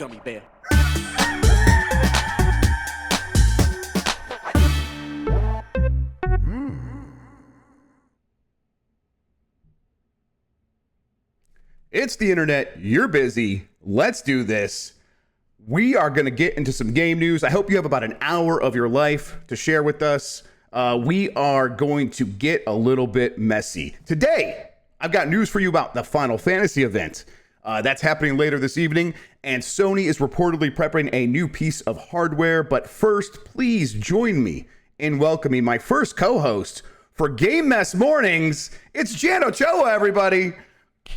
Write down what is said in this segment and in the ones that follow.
gummy bear. It's the internet. You're busy. Let's do this. We are going to get into some game news. I hope you have about an hour of your life to share with us. We are going to get a little bit messy. Today, I've got news for you about the Final Fantasy event. That's happening later this evening, and Sony is reportedly prepping a new piece of hardware. But first, please join me in welcoming my first co-host for Game Mess Mornings. It's Jan Ochoa, everybody.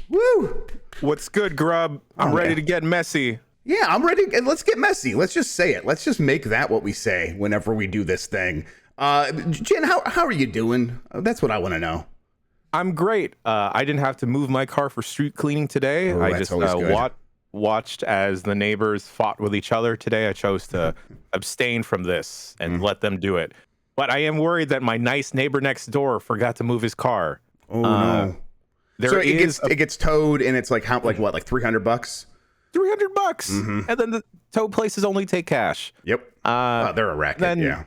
Woo! What's good, Grubb? I'm ready to get messy. Yeah, I'm ready. And let's get messy. Let's just say it. Let's just make that what we say whenever we do this thing. Jen, how are you doing? That's what I want to know. I'm great. I didn't have to move my car for street cleaning today. Oh, I just watched as the neighbors fought with each other today. I chose to abstain from this and let them do it. But I am worried that my nice neighbor next door forgot to move his car. Oh, no. So it gets towed, and it's like what, like $300? $300, and then the tow places only take cash. Yep. They're a racket. Then yeah.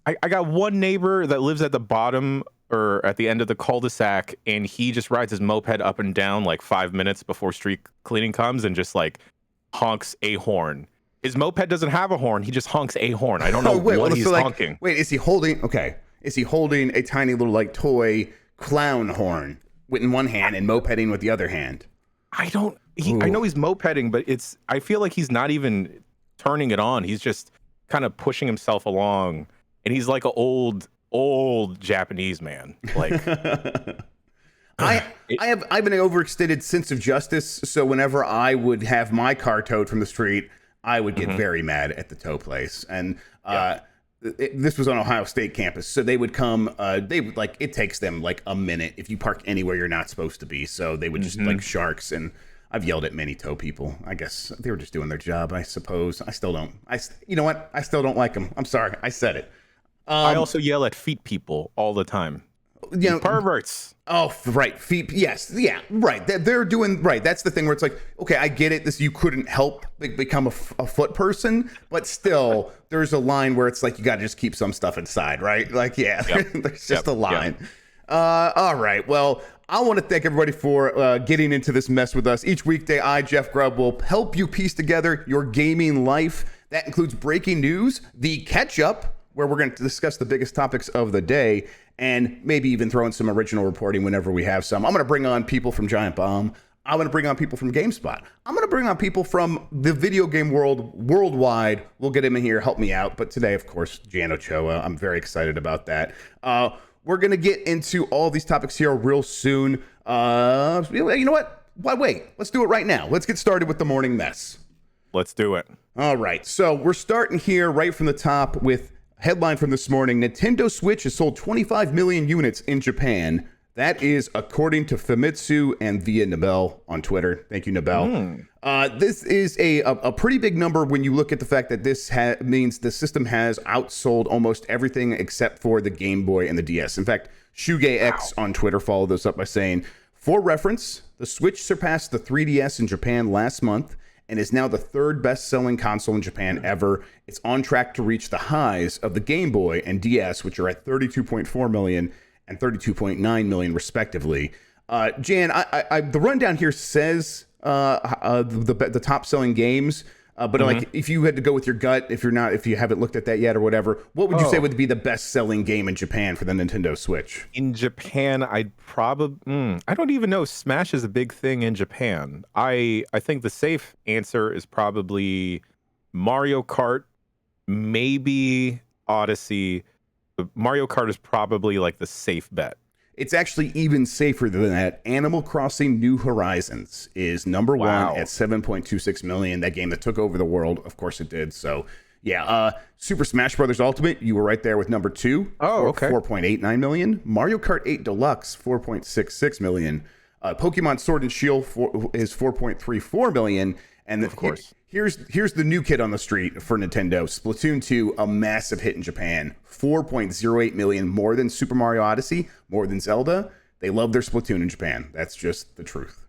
I got one neighbor that lives at the bottom or at the end of the cul-de-sac, and he just rides his moped up and down like 5 minutes before street cleaning comes and just like honks a horn. His moped doesn't have a horn. He just honks a horn. I don't know what he's honking. Wait, is he holding a tiny little like toy clown horn in one hand and mopeding with the other hand? I know he's mopeding, but I feel like he's not even turning it on. He's just kind of pushing himself along, and he's like an old Japanese man. Like I have an overextended sense of justice, so whenever I would have my car towed from the street, I would get very mad at the tow place. And this was on Ohio State campus, so they would come. It takes them like a minute if you park anywhere you're not supposed to be. So they would just like sharks. And I've yelled at many tow people. I guess they were just doing their job, I suppose. I still don't. You know what? I still don't like them. I'm sorry. I said it. I also yell at feet people all the time. You know, perverts. Oh, right. Feet. Yes. Yeah. Right. They're doing right. That's the thing where it's like, okay, I get it. You couldn't help become a foot person, but still, there's a line where it's like you got to just keep some stuff inside, right? Like, yeah, there's just a line. All right. Well, I want to thank everybody for getting into this mess with us. Each weekday, I, Jeff Grubb, will help you piece together your gaming life. That includes breaking news, the catch-up, where we're going to discuss the biggest topics of the day, and maybe even throw in some original reporting whenever we have some. I'm going to bring on people from Giant Bomb. I'm going to bring on people from GameSpot. I'm going to bring on people from the video game world worldwide. We'll get him in here, help me out. But today, of course, Jan Ochoa. I'm very excited about that. We're going to get into all these topics here real soon. You know what? Why wait? Let's do it right now. Let's get started with the morning mess. Let's do it. All right. So we're starting here right from the top with headline from this morning. Nintendo Switch has sold 25 million units in Japan. That is according to Famitsu and via Nabel on Twitter. Thank you, Nabel. This is a pretty big number when you look at the fact that this means the system has outsold almost everything except for the Game Boy and the DS. In fact, ShugeX on Twitter followed this up by saying, for reference, the Switch surpassed the 3DS in Japan last month and is now the third best-selling console in Japan ever. It's on track to reach the highs of the Game Boy and DS, which are at 32.4 million and 32.9 million, respectively. Jan, the rundown here says the top-selling games, but like if you had to go with your gut, if you haven't looked at that yet or whatever, what would you say would be the best-selling game in Japan for the Nintendo Switch? In Japan, I'd probably I don't even know. Smash is a big thing in Japan. I think the safe answer is probably Mario Kart, maybe Odyssey. But Mario Kart is probably like the safe bet. It's actually even safer than that. Animal Crossing New Horizons is number one at 7.26 million. That game that took over the world. Of course it did. So, yeah. Super Smash Bros. Ultimate, you were right there with number two. Oh, okay. 4.89 million. Mario Kart 8 Deluxe, 4.66 million. Pokemon Sword and Shield is 4.34 million. And of course, here's the new kid on the street for Nintendo. Splatoon 2, a massive hit in Japan. 4.08 million, more than Super Mario Odyssey, more than Zelda. They love their Splatoon in Japan. That's just the truth.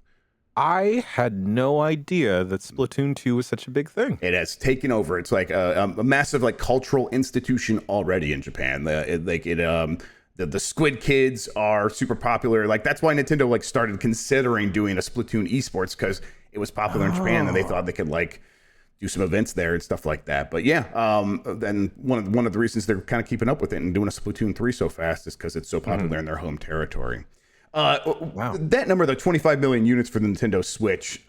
I had no idea that Splatoon 2 was such a big thing. It has taken over. It's like a massive like cultural institution already in Japan. The Squid Kids are super popular. Like that's why Nintendo like started considering doing a Splatoon esports, because it was popular in Japan and they thought they could like do some events there and stuff like that. But yeah, then one of the reasons they're kind of keeping up with it and doing a Splatoon 3 so fast is because it's so popular in their home territory. Wow. That number, the 25 million units for the Nintendo Switch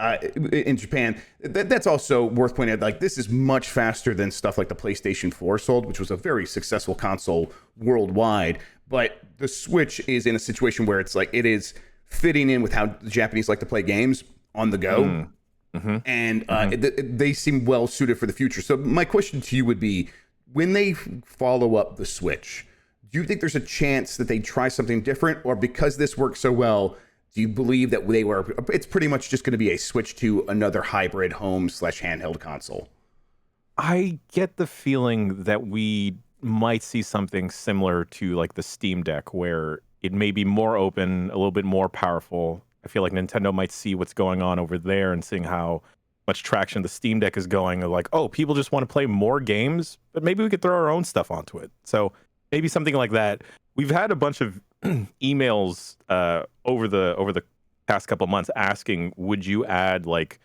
in Japan, that's also worth pointing out. Like, this is much faster than stuff like the PlayStation 4 sold, which was a very successful console worldwide. But the Switch is in a situation where it's like it is fitting in with how the Japanese like to play games on the go. And they seem well suited for the future. So my question to you would be, when they follow up the Switch, do you think there's a chance that they try something different, or because this works so well, do you believe that it's pretty much just going to be a switch to another hybrid home/handheld console? I get the feeling that we might see something similar to like the Steam Deck, where it may be more open, a little bit more powerful. I feel like Nintendo might see what's going on over there and seeing how much traction the Steam Deck is going. They're like, oh, people just want to play more games, but maybe we could throw our own stuff onto it. So maybe something like that. We've had a bunch of emails over the past couple of months asking, would you add like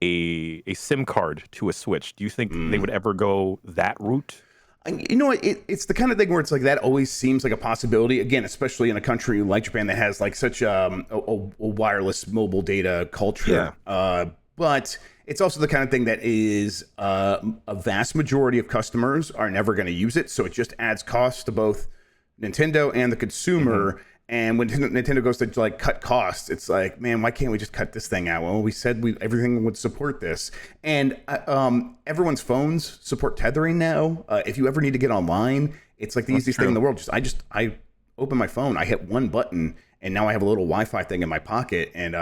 a SIM card to a Switch? Do you think they would ever go that route? You know, it's the kind of thing where it's like that always seems like a possibility. Again, especially in a country like Japan that has like such a wireless mobile data culture. Yeah. But it's also the kind of thing that is a vast majority of customers are never going to use it. So it just adds costs to both Nintendo and the consumer. And when Nintendo goes to like cut costs, it's like, man, why can't we just cut this thing out? Well, we said everything would support this. And everyone's phones support tethering now. If you ever need to get online, it's like the easiest thing in the world. I open my phone, I hit one button, and now I have a little Wi-Fi thing in my pocket. And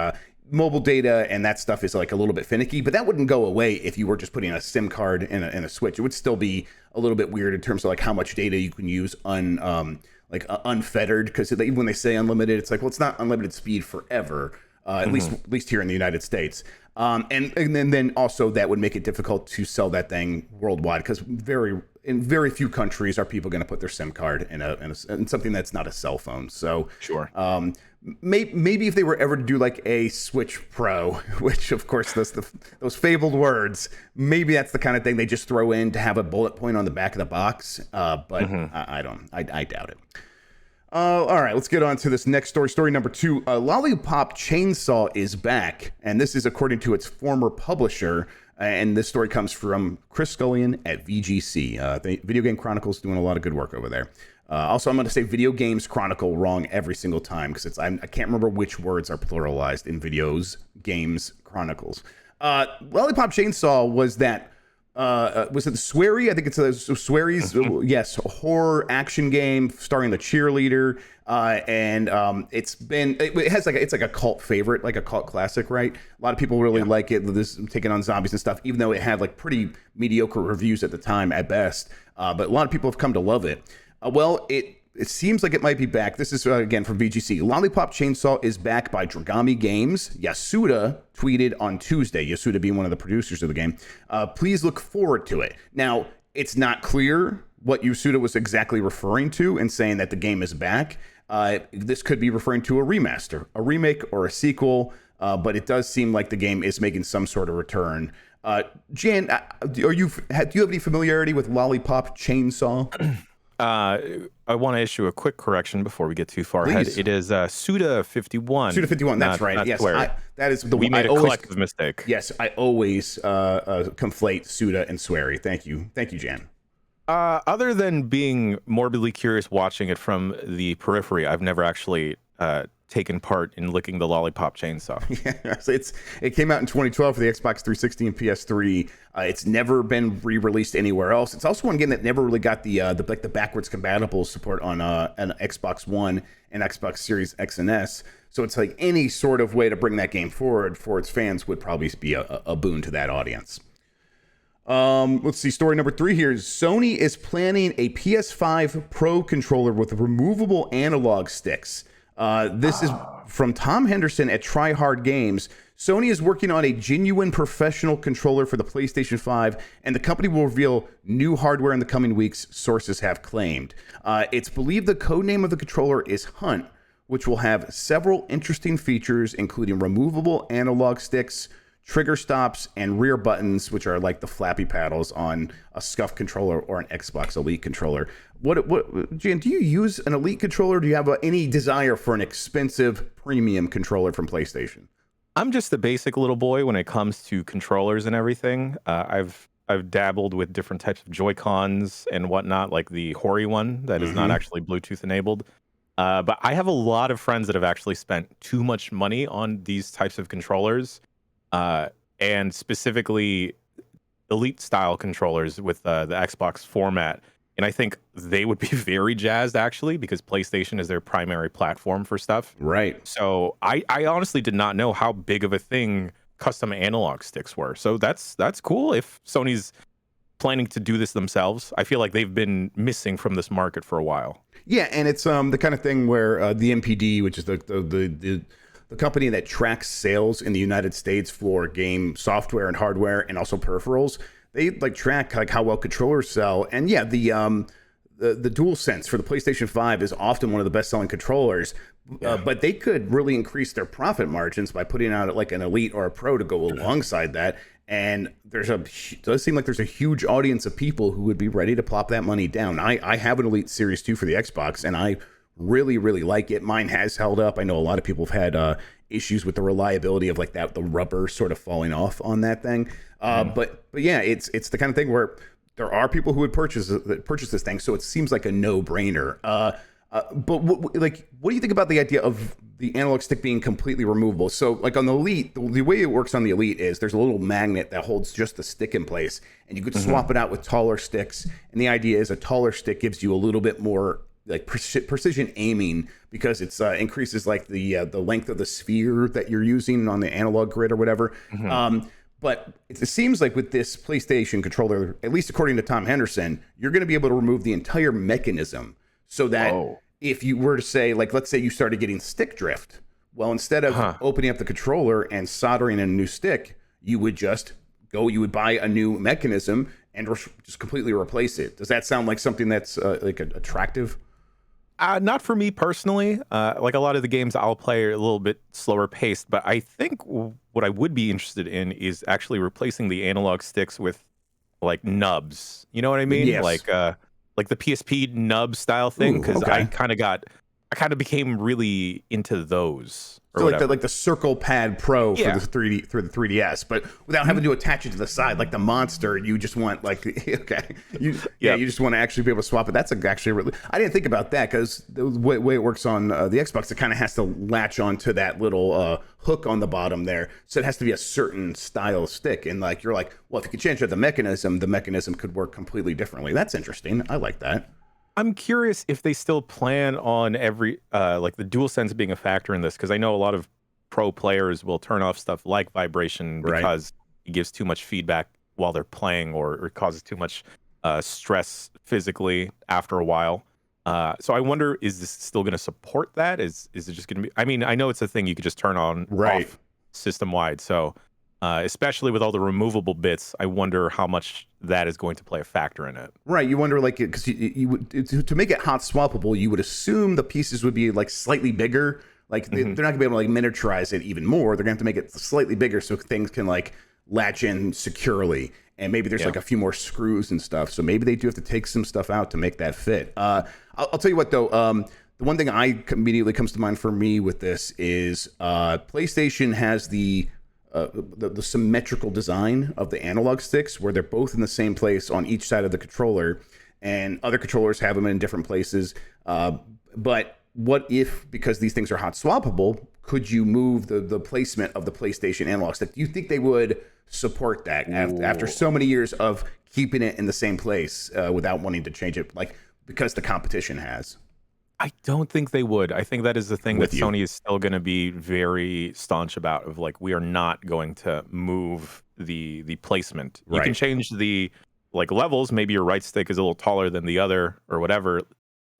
mobile data and that stuff is like a little bit finicky, but that wouldn't go away if you were just putting a SIM card in a Switch. It would still be a little bit weird in terms of like how much data you can use unfettered, because even when they say unlimited, it's like, well, it's not unlimited speed forever, at least here in the United States. And then also that would make it difficult to sell that thing worldwide, because in very few countries are people going to put their SIM card in something that's not a cell phone. So sure. Maybe if they were ever to do like a Switch Pro, which of course those fabled words, maybe that's the kind of thing they just throw in to have a bullet point on the back of the box. But I doubt it. All right, let's get on to this next story. Story number 2. Lollipop Chainsaw is back, and this is according to its former publisher. And this story comes from Chris Scullion at VGC. The Video Game Chronicles doing a lot of good work over there. Also, I'm going to say Video Games Chronicle wrong every single time, because I can't remember which words are pluralized in Videos Games Chronicles. Lollipop Chainsaw was that. Was it the Swery? I think it's Swery's. Yes, a horror action game starring the cheerleader. And it's like a cult favorite, like a cult classic, right? A lot of people really like it. This taking on zombies and stuff, even though it had like pretty mediocre reviews at the time at best. But a lot of people have come to love it. Well, it seems like it might be back. This is, again, from VGC. Lollipop Chainsaw is back by Dragami Games. Yasuda tweeted on Tuesday, Yasuda being one of the producers of the game, please look forward to it. Now, it's not clear what Yasuda was exactly referring to in saying that the game is back. This could be referring to a remaster, a remake, or a sequel, but it does seem like the game is making some sort of return. Jan, do you have any familiarity with Lollipop Chainsaw? I want to issue a quick correction before we get too far ahead. It is Suda51. Suda51, that's right. Yes, that is the we made a collective mistake. Yes, I always conflate Suda and Swery. Thank you, Jan. Other than being morbidly curious watching it from the periphery, I've never actually taken part in licking the Lollipop Chainsaw. Yeah, so it came out in 2012 for the Xbox 360 and PS3. It's never been re-released anywhere else. It's also one game that never really got the backwards compatible support on an Xbox One and Xbox Series X and S. So it's like any sort of way to bring that game forward for its fans would probably be a boon to that audience. Let's see. Story number 3 here is Sony is planning a PS5 Pro controller with removable analog sticks. This is from Tom Henderson at Try Hard Games. Sony is working on a genuine professional controller for the PlayStation 5, and the company will reveal new hardware in the coming weeks, sources have claimed. It's believed the codename of the controller is Hunt, which will have several interesting features, including removable analog sticks, trigger stops, and rear buttons, which are like the flappy paddles on a SCUF controller or an Xbox Elite controller. Jan, do you use an Elite controller? Do you have any desire for an expensive premium controller from PlayStation? I'm just a basic little boy when it comes to controllers and everything. I've dabbled with different types of Joy-Cons and whatnot, like the Hori one that is not actually Bluetooth enabled. But I have a lot of friends that have actually spent too much money on these types of controllers, and specifically Elite style controllers with the Xbox format. And I think they would be very jazzed, actually, because PlayStation is their primary platform for stuff. Right. So I honestly did not know how big of a thing custom analog sticks were. So that's cool if Sony's planning to do this themselves. I feel like they've been missing from this market for a while. Yeah, and it's the kind of thing where the MPD, which is the company that tracks sales in the United States for game software and hardware and also peripherals, they like track like how well controllers sell. And yeah, the DualSense for the PlayStation 5 is often one of the best-selling controllers, but they could really increase their profit margins by putting out like an Elite or a Pro to go alongside that. And does seem like there's a huge audience of people who would be ready to plop that money down. I have an Elite Series 2 for the Xbox, and I really, really like it. Mine has held up. I know a lot of people have had issues with the reliability of like the rubber sort of falling off on that thing. But yeah, it's the kind of thing where there are people who would purchase this thing, so it seems like a no-brainer. But what do you think about the idea of the analog stick being completely removable? So like on the Elite, the way it works on the Elite is there's a little magnet that holds just the stick in place, and you could swap it out with taller sticks. And the idea is a taller stick gives you a little bit more like precision aiming because it's increases like the length of the sphere that you're using on the analog grid or whatever. But it seems like with this PlayStation controller, at least according to Tom Henderson, you're going to be able to remove the entire mechanism so that if you were to say, like, let's say you started getting stick drift, well, instead of opening up the controller and soldering in a new stick, you would buy a new mechanism and just completely replace it. Does that sound like something that's attractive? Not for me personally. Like a lot of the games I'll play are a little bit slower paced, but I think what I would be interested in is actually replacing the analog sticks with like nubs. You know what I mean? Yes. Like the PSP nub style thing, because I kind of became really into those. So like the Circle Pad Pro for the 3DS, but without having to attach it to the side like the Monster, you just want like you just want to actually be able to swap it. That's actually really, I didn't think about that because the way it works on the Xbox, it kind of has to latch onto that little hook on the bottom there, so it has to be a certain style stick. And like you're like, well, if you could change the mechanism could work completely differently. That's interesting. I like that. I'm curious if they still plan on every like the DualSense being a factor in this, because I know a lot of pro players will turn off stuff like vibration because it gives too much feedback while they're playing or causes too much stress physically after a while. So I wonder, is this still going to support that? Is it just going to be? I mean, I know it's a thing you could just turn on off system wide. So especially with all the removable bits, I wonder how much that is going to play a factor in it. Right. You wonder, like, because to make it hot swappable, you would assume the pieces would be like slightly bigger. Like they're not gonna be able to like miniaturize it even more. They're gonna have to make it slightly bigger so things can like latch in securely. And maybe there's like a few more screws and stuff. So maybe they do have to take some stuff out to make that fit. I'll tell you what though. The one thing I immediately comes to mind for me with this is PlayStation has the symmetrical design of the analog sticks where they're both in the same place on each side of the controller, and other controllers have them in different places. But what if, because these things are hot swappable, could you move the placement of the PlayStation analog stick? Do you think they would support that after so many years of keeping it in the same place without wanting to change it, like because the competition has? I don't think they would. I think that is the thing that Sony is still going to be very staunch about, of like, we are not going to move the placement. You can change the like levels. Maybe your right stick is a little taller than the other or whatever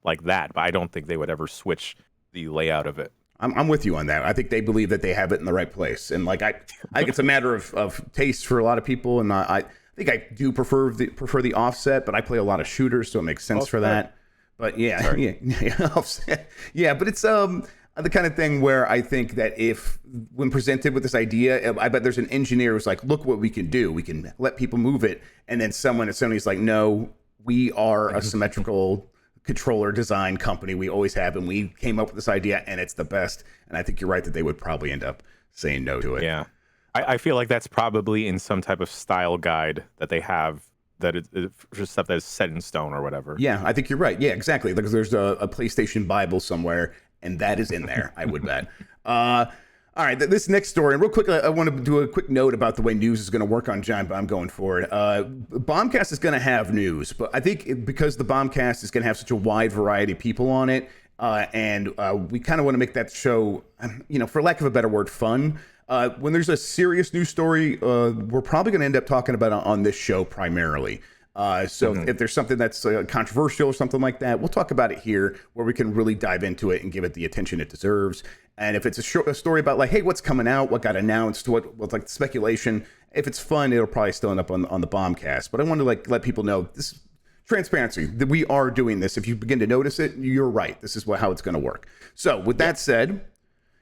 like that, but I don't think they would ever switch the layout of it. I'm with you on that. I think they believe that they have it in the right place, and like I think it's a matter of taste for a lot of people, and I think I do prefer the offset, but I play a lot of shooters, so it makes sense for that. But yeah, offset. Yeah, but it's the kind of thing where I think that if when presented with this idea, I bet there's an engineer who's like, look what we can do. We can let people move it, and then someone at Sony's like, no, we are a symmetrical controller design company. We always have, and we came up with this idea, and it's the best. And I think you're right that they would probably end up saying no to it. Yeah, I feel like that's probably in some type of style guide that they have, that it's just stuff that is set in stone or whatever. Yeah, I think you're right. Yeah, exactly. Because there's a PlayStation Bible somewhere, and that is in there, I would bet. All right, this next story, and real quick, I want to do a quick note about the way news is going to work on Giant Bomb going forward. Bombcast is going to have news, but I think because the Bombcast is going to have such a wide variety of people on it, and we kind of want to make that show, for lack of a better word, fun. When there's a serious news story, we're probably going to end up talking about it on this show primarily. If there's something that's controversial or something like that, we'll talk about it here where we can really dive into it and give it the attention it deserves. And if it's a story about like, hey, what's coming out, what got announced, what's like speculation, if it's fun, it'll probably still end up on the Bombcast. But I want to let people know this transparency that we are doing this. If you begin to notice it, you're right. This is how it's going to work. So with that said,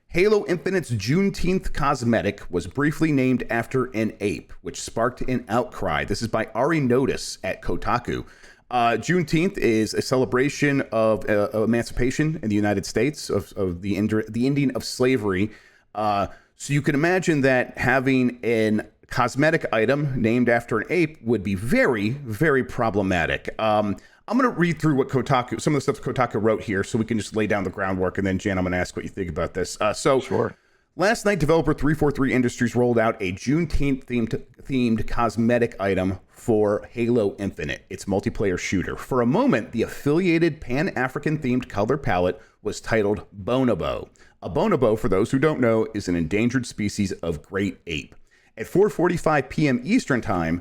Halo Infinite's Juneteenth cosmetic was briefly named after an ape, which sparked an outcry. This is by Ari Notice at Kotaku. Juneteenth is a celebration of emancipation in the United States, of the ending of slavery. So you can imagine that having an cosmetic item named after an ape would be very, very problematic. I'm going to read through what some of the stuff Kotaku wrote here so we can just lay down the groundwork. And then, Jan, I'm going to ask what you think about this. Sure. Last night, developer 343 Industries rolled out a Juneteenth-themed cosmetic item for Halo Infinite, its multiplayer shooter. For a moment, the affiliated Pan-African-themed color palette was titled Bonobo. A bonobo, for those who don't know, is an endangered species of great ape. At 4:45 p.m. Eastern Time,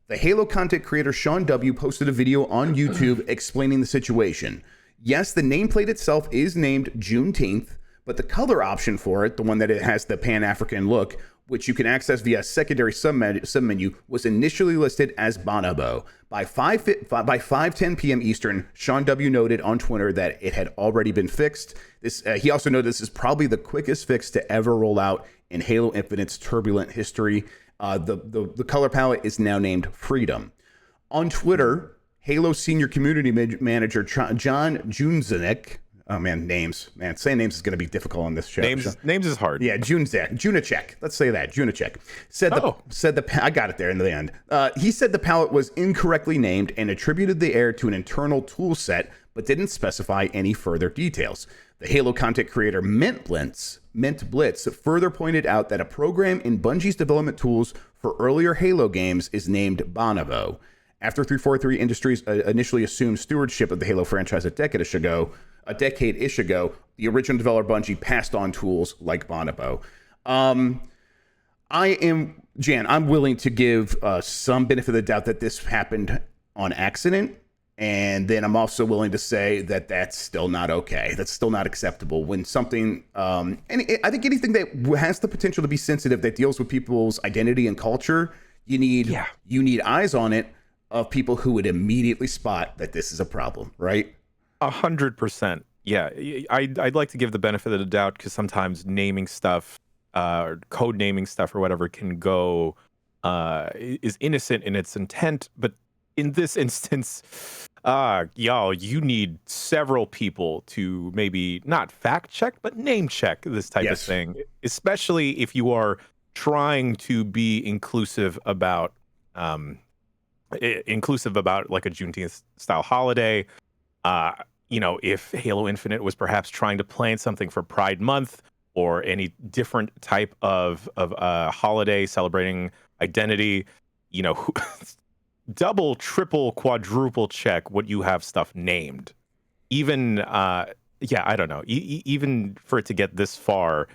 the Halo content creator Sean W. posted a video on YouTube explaining the situation. Yes, the nameplate itself is named Juneteenth, but the color option for it, the one that it has the Pan-African look, which you can access via a secondary submenu, was initially listed as Bonobo. By 5:10 p.m. Eastern, Sean W. noted on Twitter that it had already been fixed. He also noted this is probably the quickest fix to ever roll out in Halo Infinite's turbulent history. The color palette is now named Freedom. On Twitter, Halo senior community manager John Junzanek. Oh man, names. Man, saying names is going to be difficult on this show. Names is hard. Yeah, Junacek. Let's say that. Junacek I got it there in the end. He said the palette was incorrectly named and attributed the error to an internal tool set, but didn't specify any further details. The Halo content creator Mint Blitz further pointed out that a program in Bungie's development tools for earlier Halo games is named Bonobo. After 343 Industries initially assumed stewardship of the Halo franchise a decade-ish ago, the original developer Bungie passed on tools like Bonobo. I'm willing to give some benefit of the doubt that this happened on accident. And then I'm also willing to say that that's still not okay. That's still not acceptable when something, I think anything that has the potential to be sensitive, that deals with people's identity and culture, you need eyes on it of people who would immediately spot that this is a problem, right? 100%. Yeah, I'd like to give the benefit of the doubt because sometimes naming stuff, or code naming stuff or whatever can go, is innocent in its intent, but in this instance, you need several people to maybe not fact check, but name check this type of thing, especially if you are trying to be inclusive about like a Juneteenth style holiday. If Halo Infinite was perhaps trying to plan something for Pride Month or any different type of holiday celebrating identity, double, triple, quadruple check what you have stuff named. Even, I don't know. Even for it to get this far,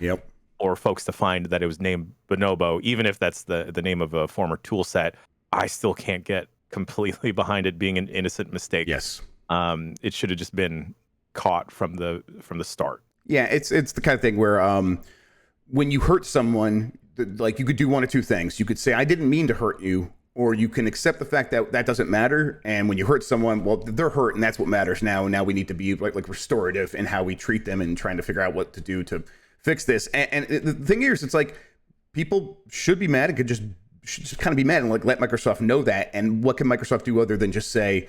or folks to find that it was named Bonobo, even if that's the name of a former tool set, I still can't get completely behind it being an innocent mistake. Yes. It should have just been caught from the start. Yeah, it's the kind of thing where when you hurt someone, like you could do one of two things. You could say, I didn't mean to hurt you, or you can accept the fact that that doesn't matter. And when you hurt someone, well, they're hurt, and that's what matters now. And now we need to be like restorative in how we treat them and trying to figure out what to do to fix this. And the thing is, it's like people should be mad and should just kind of be mad and like let Microsoft know that. And what can Microsoft do other than just say,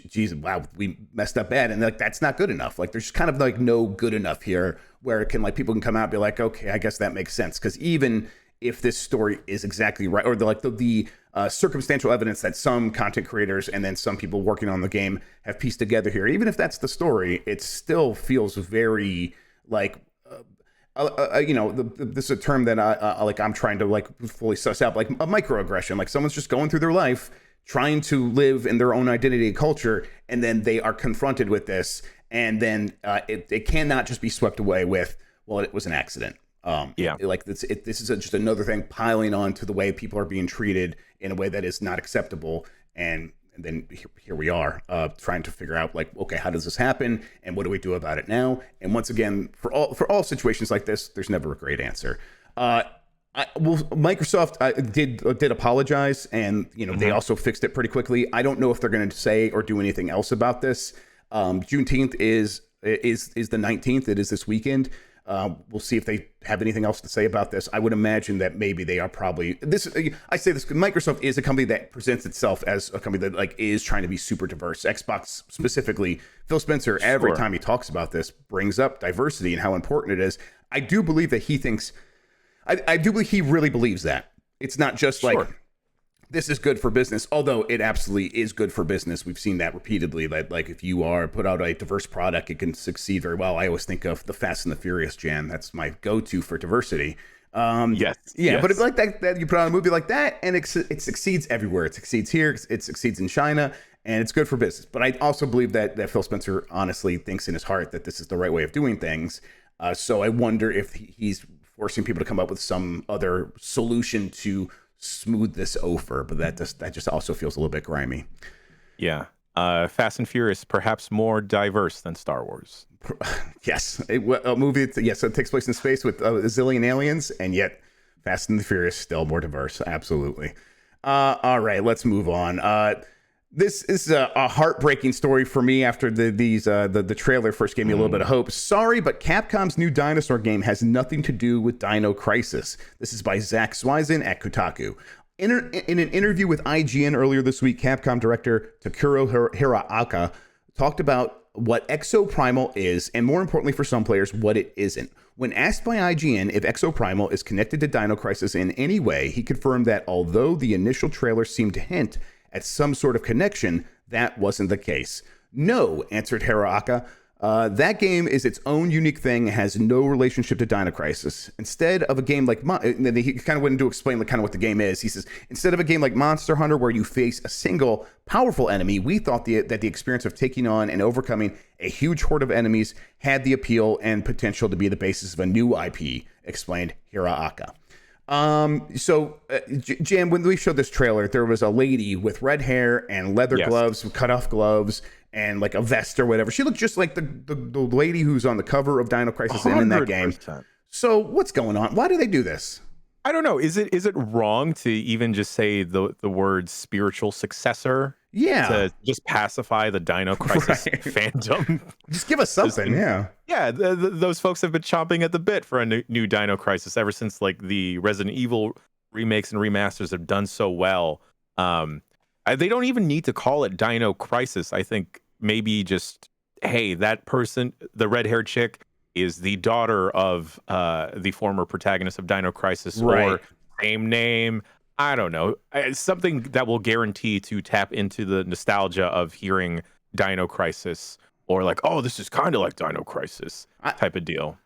geez, wow, we messed up bad, and like that's not good enough. Like there's kind of like no good enough here where it can like people can come out and be like, okay, I guess that makes sense. Because even if this story is exactly right, or the circumstantial evidence that some content creators and then some people working on the game have pieced together here, even if that's the story, it still feels very like this is a term that I'm trying to like fully suss out, like a microaggression. Like someone's just going through their life trying to live in their own identity and culture, and then they are confronted with this, and then it cannot just be swept away with, well, it was an accident. Like this is just another thing piling on to the way people are being treated in a way that is not acceptable, and then here we are trying to figure out like, okay, how does this happen, and what do we do about it now? And once again, for all situations like this, there's never a great answer. Microsoft did apologize, and they also fixed it pretty quickly. I don't know if they're going to say or do anything else about this. Juneteenth is the 19th. It is this weekend. We'll see if they have anything else to say about this. I would imagine that maybe they are probably this. I say this, Microsoft is a company that presents itself as a company that like is trying to be super diverse. Xbox specifically, Phil Spencer, every time he talks about this, brings up diversity and how important it is. I do believe that he thinks. I do believe he really believes that. It's not just like, this is good for business, although it absolutely is good for business. We've seen that repeatedly, that like if you put out a diverse product, it can succeed very well. I always think of the Fast and the Furious, Jan. That's my go-to for diversity. Yes. But if like that you put out a movie like that, and it succeeds everywhere. It succeeds here, it succeeds in China, and it's good for business. But I also believe that Phil Spencer honestly thinks in his heart that this is the right way of doing things. So I wonder if he's forcing people to come up with some other solution to smooth this over, but that just also feels a little bit grimy. Yeah. Fast and Furious, perhaps more diverse than Star Wars. Yes. A movie, yes, it takes place in space with a zillion aliens, and yet Fast and the Furious still more diverse. Absolutely. All right, let's move on. This is a heartbreaking story for me after the trailer first gave me a little bit of hope. Sorry, but Capcom's new dinosaur game has nothing to do with Dino Crisis. This is by Zach Swisen at Kotaku. In an interview with IGN earlier this week, Capcom director Takuro Hiraoka talked about what Exoprimal is, and more importantly for some players, what it isn't. When asked by IGN if Exoprimal is connected to Dino Crisis in any way, he confirmed that although the initial trailer seemed to hint at some sort of connection, that wasn't the case. No, answered Hiraoka. That game is its own unique thing, has no relationship to Dino Crisis. Instead of a game like, and he kind of went into explain like kind of what the game is. He says, instead of a game like Monster Hunter where you face a single powerful enemy, we thought that the experience of taking on and overcoming a huge horde of enemies had the appeal and potential to be the basis of a new IP, explained Hiraoka. Jan, when we showed this trailer, there was a lady with red hair and leather gloves, cut off gloves, and like a vest or whatever. She looked just like the lady who's on the cover of Dino Crisis and in that game. So what's going on? Why do they do this? I don't know. Is it wrong to even just say the word spiritual successor? Yeah. To just pacify the Dino Crisis fandom. Just give us something. Yeah. Those folks have been chomping at the bit for a new Dino Crisis ever since like the Resident Evil remakes and remasters have done so well. They don't even need to call it Dino Crisis. I think maybe just, hey, that person, the red-haired chick, is the daughter of the former protagonist of Dino Crisis, or same name. I don't know. It's something that will guarantee to tap into the nostalgia of hearing Dino Crisis, or like, oh, this is kind of like Dino Crisis type of deal.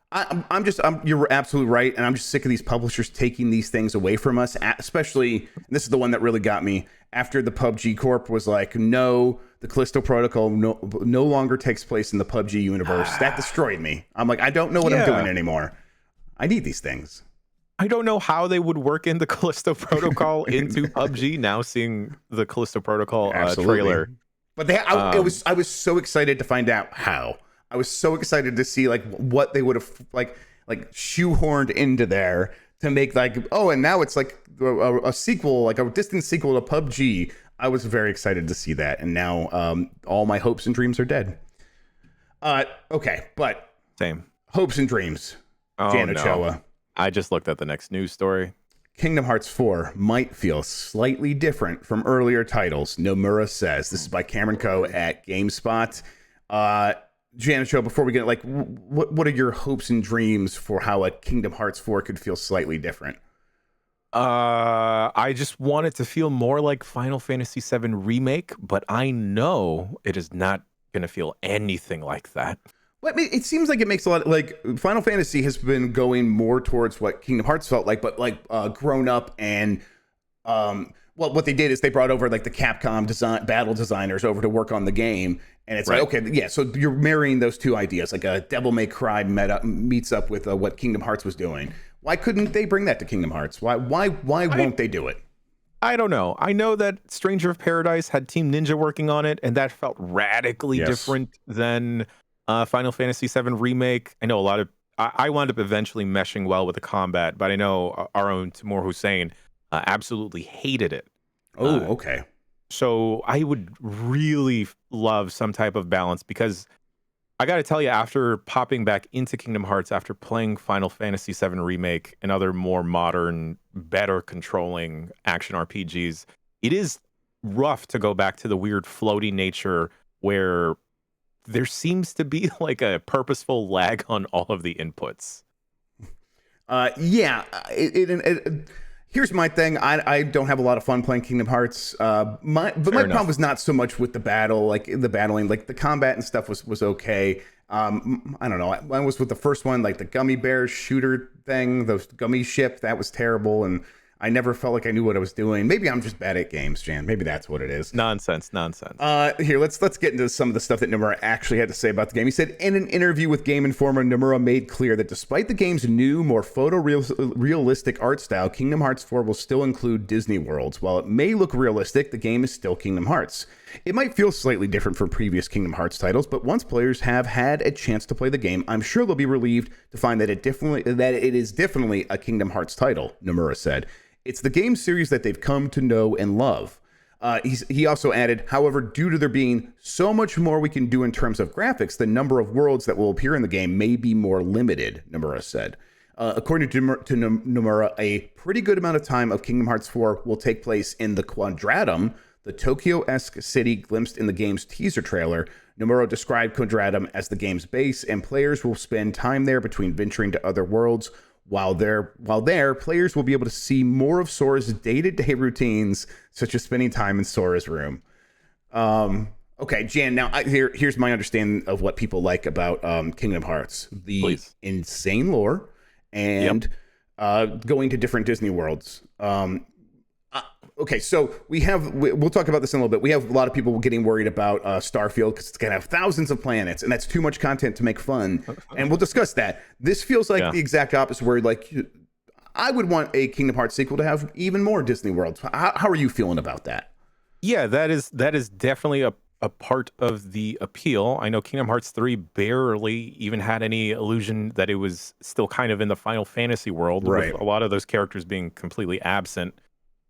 You're absolutely right. And I'm just sick of these publishers taking these things away from us, especially, this is the one that really got me, after the PUBG Corp was like, no, the Callisto Protocol no longer takes place in the PUBG universe. That destroyed me. I'm like, I don't know what I'm doing anymore. I need these things. I don't know how they would work in the Callisto Protocol into PUBG, now seeing the Callisto Protocol trailer. But I was so excited to find out how. I was so excited to see like what they would have like shoehorned into there to make like, oh, and now it's like a sequel, like a distant sequel to PUBG. I was very excited to see that, and now all my hopes and dreams are dead. Okay, but Same. hopes and dreams. Oh, Jan no. Ochoa. I just looked at the next news story. Kingdom Hearts 4 might feel slightly different from earlier titles, Nomura says. This is by Cameron Coe at GameSpot. Jan Ochoa, before we get like, what are your hopes and dreams for how a Kingdom Hearts 4 could feel slightly different? I just want it to feel more like Final Fantasy VII Remake, but I know it is not going to feel anything like that. Well, I mean, it seems like it makes a lot of, like, Final Fantasy has been going more towards what Kingdom Hearts felt like, but like grown up, and well, what they did is they brought over like the Capcom battle designers over to work on the game, and it's Right. like, okay, yeah, so you're marrying those two ideas, like a Devil May Cry meets up with what Kingdom Hearts was doing. Why couldn't they bring that to Kingdom Hearts? Why won't they do it? I don't know. I know that Stranger of Paradise had Team Ninja working on it, and that felt radically different than Final Fantasy VII Remake. I know a lot of... I wound up eventually meshing well with the combat, but I know our own Timur Hussein absolutely hated it. Oh, okay. So I would really love some type of balance, because I got to tell you, after popping back into Kingdom Hearts, after playing Final Fantasy VII Remake and other more modern, better controlling action RPGs, it is rough to go back to the weird floaty nature where there seems to be like a purposeful lag on all of the inputs. Yeah. Here's my thing. I don't have a lot of fun playing Kingdom Hearts. My problem was not so much with the battle, like the battling, like the combat and stuff was okay. I don't know. I was with the first one, like the gummy bear shooter thing, the gummy ship, that was terrible, and I never felt like I knew what I was doing. Maybe I'm just bad at games, Jan. Maybe that's what it is. Nonsense. Here, let's get into some of the stuff that Nomura actually had to say about the game. He said, in an interview with Game Informer, Nomura made clear that despite the game's new, more photorealistic art style, Kingdom Hearts 4 will still include Disney worlds. While it may look realistic, the game is still Kingdom Hearts. It might feel slightly different from previous Kingdom Hearts titles, but once players have had a chance to play the game, I'm sure they'll be relieved to find that it is definitely a Kingdom Hearts title, Nomura said. It's the game series that they've come to know and love. He also added, however, due to there being so much more we can do in terms of graphics, the number of worlds that will appear in the game may be more limited, Nomura said. According to Nomura, a pretty good amount of time of Kingdom Hearts 4 will take place in the Quadratum, the Tokyo-esque city glimpsed in the game's teaser trailer. Nomura described Quadratum as the game's base, and players will spend time there between venturing to other worlds. While there, players will be able to see more of Sora's day-to-day routines, such as spending time in Sora's room. Okay, Jan, now here's my understanding of what people like about Kingdom Hearts. The insane lore and going to different Disney worlds. Okay, so we'll talk about this in a little bit. We have a lot of people getting worried about Starfield because it's going to have thousands of planets, and that's too much content to make fun. And we'll discuss that. This feels like the exact opposite, where like I would want a Kingdom Hearts sequel to have even more Disney worlds. How are you feeling about that? Yeah, that is definitely a part of the appeal. I know Kingdom Hearts 3 barely even had any illusion that it was still kind of in the Final Fantasy world, with a lot of those characters being completely absent.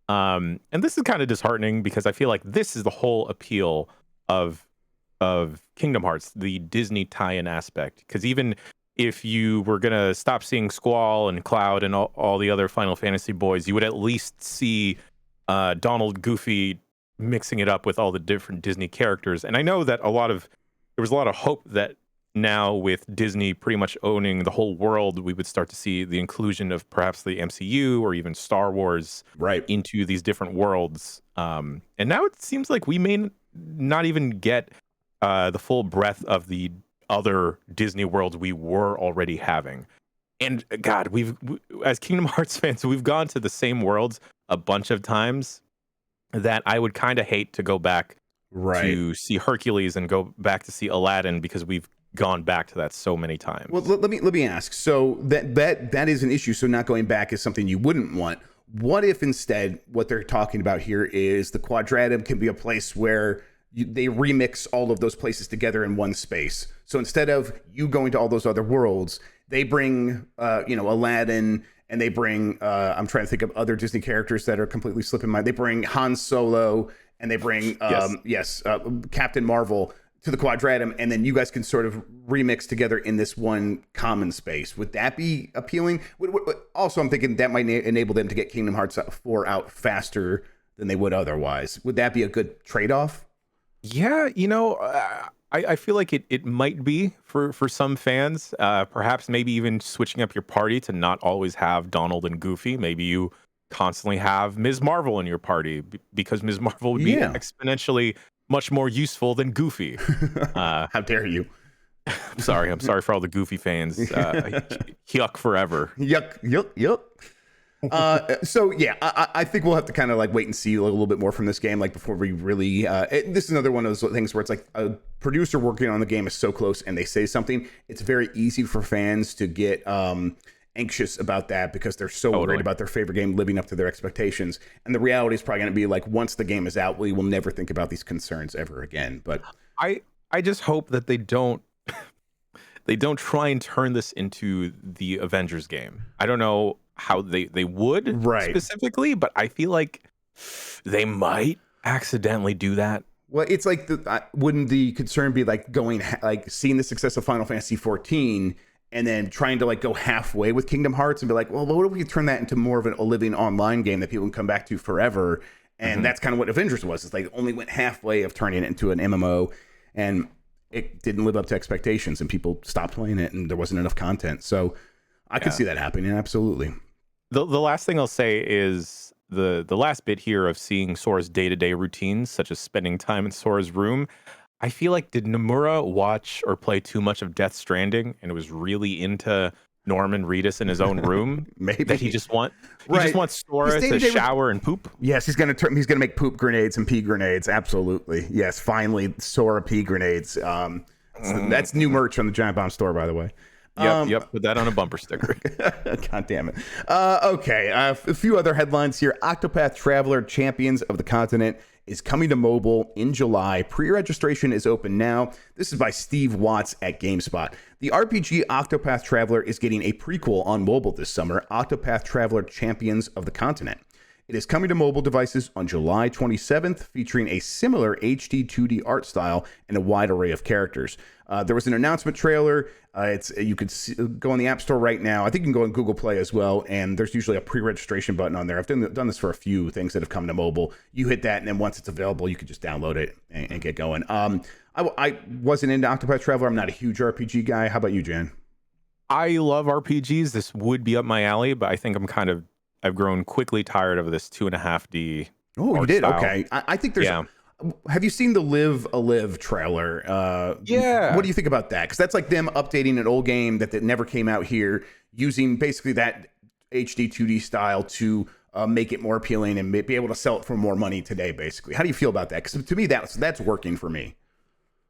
And this is kind of disheartening, because I feel like this is the whole appeal of Kingdom Hearts, the Disney tie-in aspect. Because even if you were going to stop seeing Squall and Cloud and all the other Final Fantasy boys, you would at least see Donald, Goofy mixing it up with all the different Disney characters. And I know that there was a lot of hope that now, with Disney pretty much owning the whole world, we would start to see the inclusion of perhaps the MCU or even Star Wars into these different worlds. And now it seems like we may not even get the full breadth of the other Disney worlds we were already having. And God, as Kingdom Hearts fans, we've gone to the same worlds a bunch of times that I would kind of hate to go back to see Hercules and go back to see Aladdin, because we've gone back to that so many times. Well, let me ask. So that is an issue. So not going back is something you wouldn't want. What if instead what they're talking about here is the Quadratum can be a place where they remix all of those places together in one space. So instead of you going to all those other worlds, they bring Aladdin, and they bring I'm trying to think of other Disney characters that are completely slipping my. They bring Han Solo, and they bring Captain Marvel to the Quadratum, and then you guys can sort of remix together in this one common space. Would that be appealing? Also, I'm thinking that might enable them to get Kingdom Hearts 4 out faster than they would otherwise. Would that be a good trade-off? Yeah, I feel like it might be for some fans. Perhaps maybe even switching up your party to not always have Donald and Goofy. Maybe you constantly have Ms. Marvel in your party because Ms. Marvel would be exponentially much more useful than Goofy. How dare you? I'm sorry for all the Goofy fans. Yuck forever. Yuck. So yeah, I think we'll have to kind of like wait and see a little bit more from this game, like before we really. This is another one of those things where it's like a producer working on the game is so close, and they say something. It's very easy for fans to get anxious about that because they're so worried about their favorite game living up to their expectations. And the reality is probably going to be like, once the game is out, we will never think about these concerns ever again. But I just hope that they don't try and turn this into the Avengers game. I don't know how they would specifically, but I feel like they might accidentally do that. Well, it's like wouldn't the concern be like seeing the success of Final Fantasy 14 and then trying to like go halfway with Kingdom Hearts and be like, well, what if we turn that into more of a living online game that people can come back to forever? And that's kind of what Avengers was. It's like only went halfway of turning it into an MMO, and it didn't live up to expectations, and people stopped playing it, and there wasn't enough content. So I could see that happening. Absolutely. The last thing I'll say is the last bit here of seeing Sora's day-to-day routines, such as spending time in Sora's room. I feel like, did Nomura watch or play too much of Death Stranding and was really into Norman Reedus in his own room? Maybe that he just wants Sora to shower and poop. Yes, he's gonna make poop grenades and pee grenades. Absolutely, yes. Finally, Sora pee grenades. That's new merch on the Giant Bomb store, by the way. Yep. Put that on a bumper sticker. God damn it. Okay. A few other headlines here. Octopath Traveler: Champions of the Continent is coming to mobile in July. Pre-registration is open now. This is by Steve Watts at GameSpot. The RPG Octopath Traveler is getting a prequel on mobile this summer, Octopath Traveler: Champions of the Continent. It is coming to mobile devices on July 27th, featuring a similar HD 2D art style and a wide array of characters. There was an announcement trailer. You could go on the App Store right now. I think you can go on Google Play as well, and there's usually a pre-registration button on there. I've done this for a few things that have come to mobile. You hit that, and then once it's available, you can just download it and get going. I wasn't into Octopath Traveler. I'm not a huge RPG guy. How about you, Jan? I love RPGs. This would be up my alley, but I think I've grown quickly tired of this 2.5D. Oh, you did? Style. Okay. I think there's... Yeah. Have you seen the Live a Live trailer? Yeah. What do you think about that? Because that's like them updating an old game that never came out here, using basically that HD 2D style to make it more appealing and be able to sell it for more money today, basically. How do you feel about that? Because to me, that's working for me.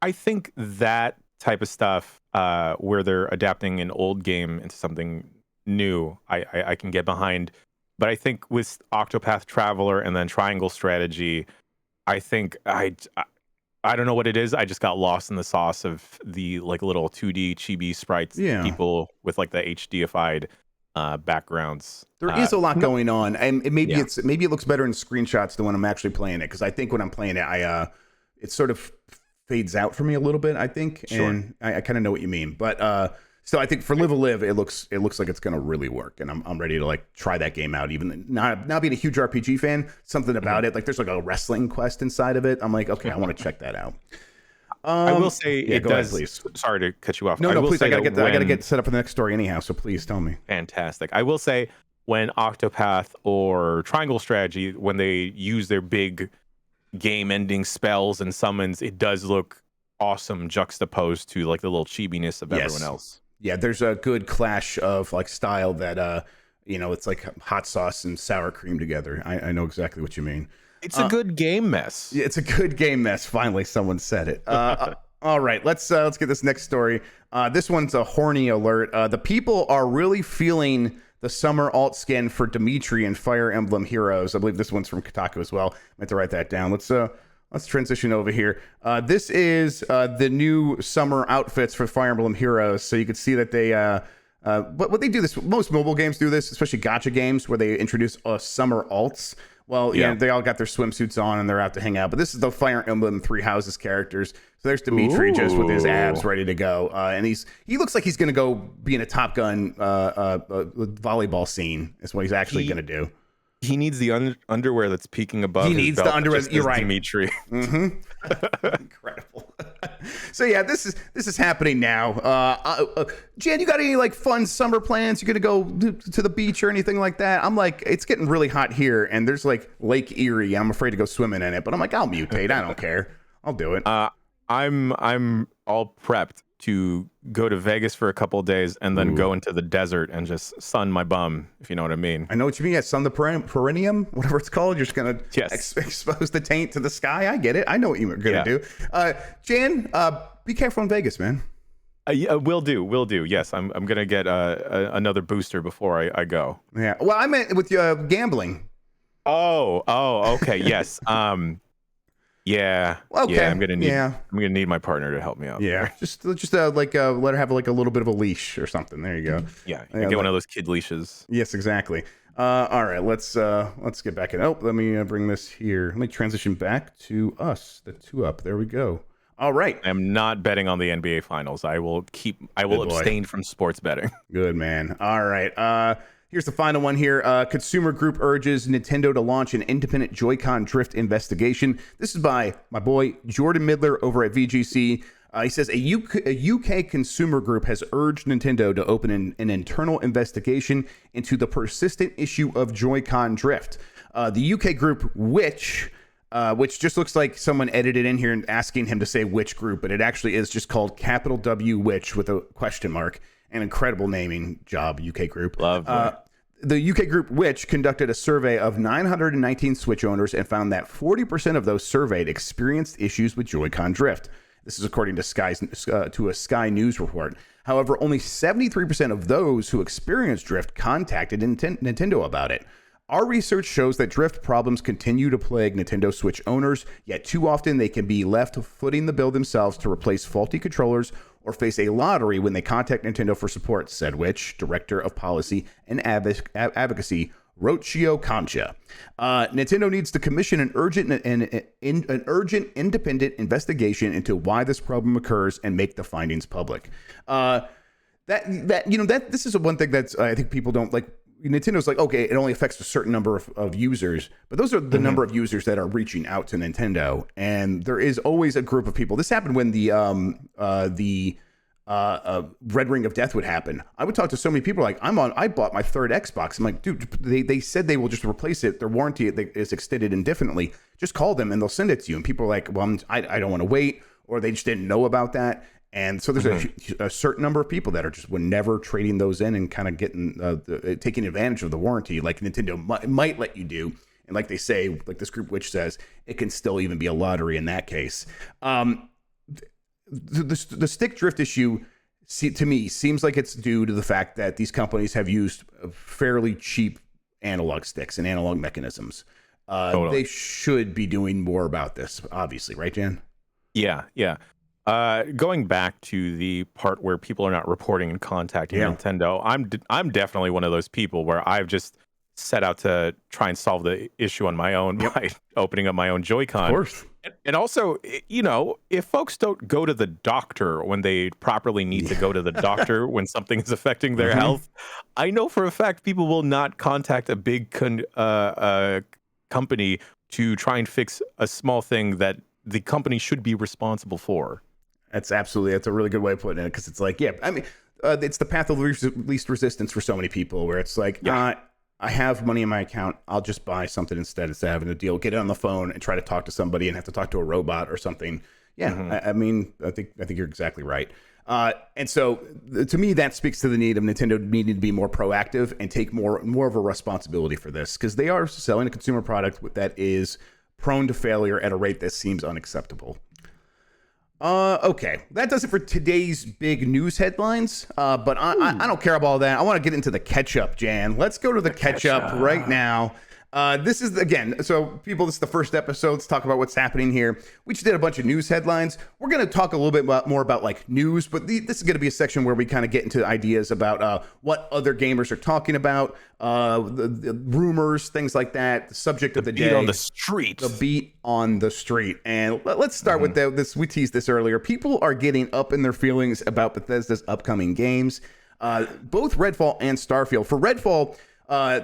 I think that type of stuff where they're adapting an old game into something new, I can get behind. But I think with Octopath Traveler and then Triangle Strategy, I think I don't know what it is. I just got lost in the sauce of the like little 2D chibi sprites, people with like the HDified backgrounds. There is a lot going on, and maybe it looks better in screenshots than when I'm actually playing it. Because I think when I'm playing it, it sort of fades out for me a little bit. I think, and I kind of know what you mean, but. So I think for Live a Live, it looks like it's going to really work, and I'm ready to like try that game out. Even not being a huge RPG fan, something about it, like there's like a wrestling quest inside of it. I'm like, okay, I want to check that out. I will say it does. Ahead, please. Sorry to cut you off. No, please. I gotta get set up for the next story anyhow. So please tell me. Fantastic. I will say when Octopath or Triangle Strategy, when they use their big game-ending spells and summons, it does look awesome juxtaposed to like the little chibiness of everyone else. Yeah, there's a good clash of like style that it's like hot sauce and sour cream together. I know exactly what you mean. It's a good game mess. Yeah, it's a good game mess. Finally, someone said it. All right, let's get this next story. This one's a horny alert. The people are really feeling the summer alt skin for Dimitri and Fire Emblem Heroes. I believe this one's from Kotaku as well. I meant to write that down. Let's let's transition over here. This is the new summer outfits for Fire Emblem Heroes. So you can see that they, what they do this, most mobile games do this, especially gacha games, where they introduce summer alts. Well, yeah, they all got their swimsuits on and they're out to hang out. But this is the Fire Emblem Three Houses characters. So there's Dimitri just with his abs ready to go, and he looks like he's gonna go be in a Top Gun volleyball scene. Is what he's actually gonna do. He needs the underwear that's peeking above. He needs the underwear. You're right, Dimitri. Incredible. So yeah, this is happening now. Jan, you got any like fun summer plans? You gonna go to the beach or anything like that? I'm like, it's getting really hot here, and there's like Lake Erie. I'm afraid to go swimming in it, but I'm like, I'll mutate. I don't care. I'll do it. I'm all prepped to go to Vegas for a couple of days and then go into the desert and just sun my bum, if you know what I mean. I know what you mean. Yeah, sun the perineum, whatever it's called. You're just going to expose the taint to the sky. I get it. I know what you're going to do. Jan, be careful in Vegas, man. Will do. Yes, I'm going to get another booster before I go. Yeah. Well, I meant with gambling. Oh, okay. Yes. Yeah. Okay. Yeah, I'm gonna need my partner to help me out. Yeah. Just let her have like a little bit of a leash or something. There you go. Yeah. Get one of those kid leashes. Yes, exactly. All right. Let's get back in. Oh, let me bring this here. Let me transition back to us. The 2-up. There we go. All right. I'm not betting on the NBA finals. I will abstain from sports betting. Good man. All right. Here's the final one here. Consumer group urges Nintendo to launch an independent Joy-Con drift investigation. This is by my boy Jordan Midler over at VGC. He says a UK consumer group has urged Nintendo to open an internal investigation into the persistent issue of Joy-Con drift. The UK group, which just looks like someone edited in here and asking him to say which group, but it actually is just called capital W which with a question mark. An incredible naming job, UK group. Lovely. The UK group, which conducted a survey of 919 Switch owners and found that 40% of those surveyed experienced issues with Joy-Con drift. This is according to a Sky News report. However, only 73% of those who experienced drift contacted Nintendo about it. Our research shows that drift problems continue to plague Nintendo Switch owners, yet too often they can be left footing the bill themselves to replace faulty controllers or face a lottery when they contact Nintendo for support, said which Director of Policy and Advocacy, Rochio Concha. Nintendo needs to commission an urgent independent investigation into why this problem occurs and make the findings public. This is one thing that's I think people don't like. Nintendo's like, okay, it only affects a certain number of users, but those are the number of users that are reaching out to Nintendo, and there is always a group of people. This happened when the Red Ring of Death would happen. I would talk to so many people like, I bought my third Xbox. I'm like, dude, they said they will just replace it. Their warranty is extended indefinitely. Just call them and they'll send it to you. And people are like, well, I don't want to wait, or they just didn't know about that. And so there's a certain number of people that are just never trading those in and kind of getting taking advantage of the warranty, like Nintendo might let you do. And like they say, like this group which says, it can still even be a lottery in that case. The stick drift issue, to me, seems like it's due to the fact that these companies have used fairly cheap analog sticks and analog mechanisms. Totally. They should be doing more about this, obviously, right, Jan? Yeah. Going back to the part where people are not reporting and contacting Nintendo, I'm definitely one of those people where I've just set out to try and solve the issue on my own by opening up my own Joy-Con. Of course. And also, if folks don't go to the doctor when they properly need to go to the doctor when something is affecting their health, I know for a fact people will not contact a big company to try and fix a small thing that the company should be responsible for. That's a really good way of putting it, because it's like, it's the path of least resistance for so many people, where it's like, I have money in my account, I'll just buy something instead of having to get it on the phone and try to talk to somebody and have to talk to a robot or something. I think you're exactly right. And so to me, that speaks to the need of Nintendo needing to be more proactive and take more of a responsibility for this, because they are selling a consumer product that is prone to failure at a rate that seems unacceptable. Okay, that does it for today's big news headlines. But I don't care about all that. I want to get into the catch-up, Jan. Let's go to the catch-up right now. This is, again, so people, this is the first episode. Let's talk about what's happening here. We just did a bunch of news headlines. We're going to talk a little bit more about like news, but this is going to be a section where we kind of get into ideas about what other gamers are talking about, the rumors, things like that, the subject of the day. Beat on the street. The beat on the street. And let's start with this. We teased this earlier. People are getting up in their feelings about Bethesda's upcoming games, both Redfall and Starfield. For Redfall,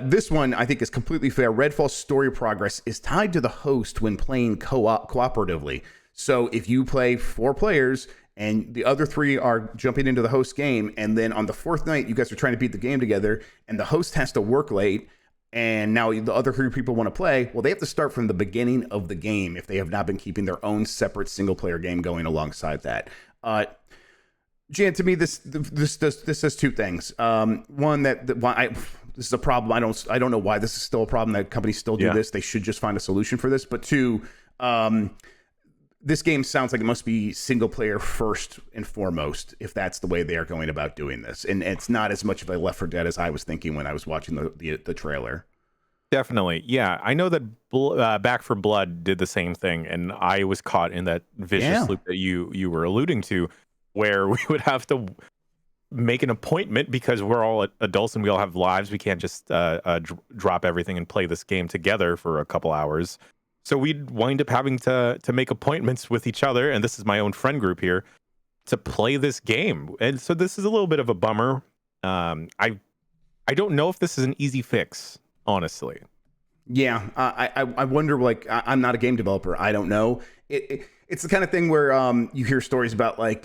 this one I think is completely fair. Redfall's story progress is tied to the host when playing cooperatively. So if you play 4 players and the other 3 are jumping into the host game, and then on the 4th night you guys are trying to beat the game together, and the host has to work late, and now the other 3 people want to play, well, they have to start from the beginning of the game if they have not been keeping their own separate single player game going alongside that. Jan, to me, this does 2 things. One, this is a problem. I don't know why this is still a problem that companies still do this. They should just find a solution for this. But 2, this game sounds like it must be single player first and foremost if that's the way they are going about doing this. And it's not as much of a Left 4 Dead as I was thinking when I was watching the trailer. Definitely. Yeah. I know that Back 4 Blood did the same thing, and I was caught in that vicious loop that you were alluding to, where we would have to make an appointment because we're all adults and we all have lives. We can't just drop everything and play this game together for a couple hours. So we'd wind up having to make appointments with each other, and this is my own friend group here, to play this game. And so this is a little bit of a bummer. I don't know if this is an easy fix, honestly. Yeah, I wonder, like, I'm not a game developer. I don't know. It's the kind of thing where you hear stories about, like,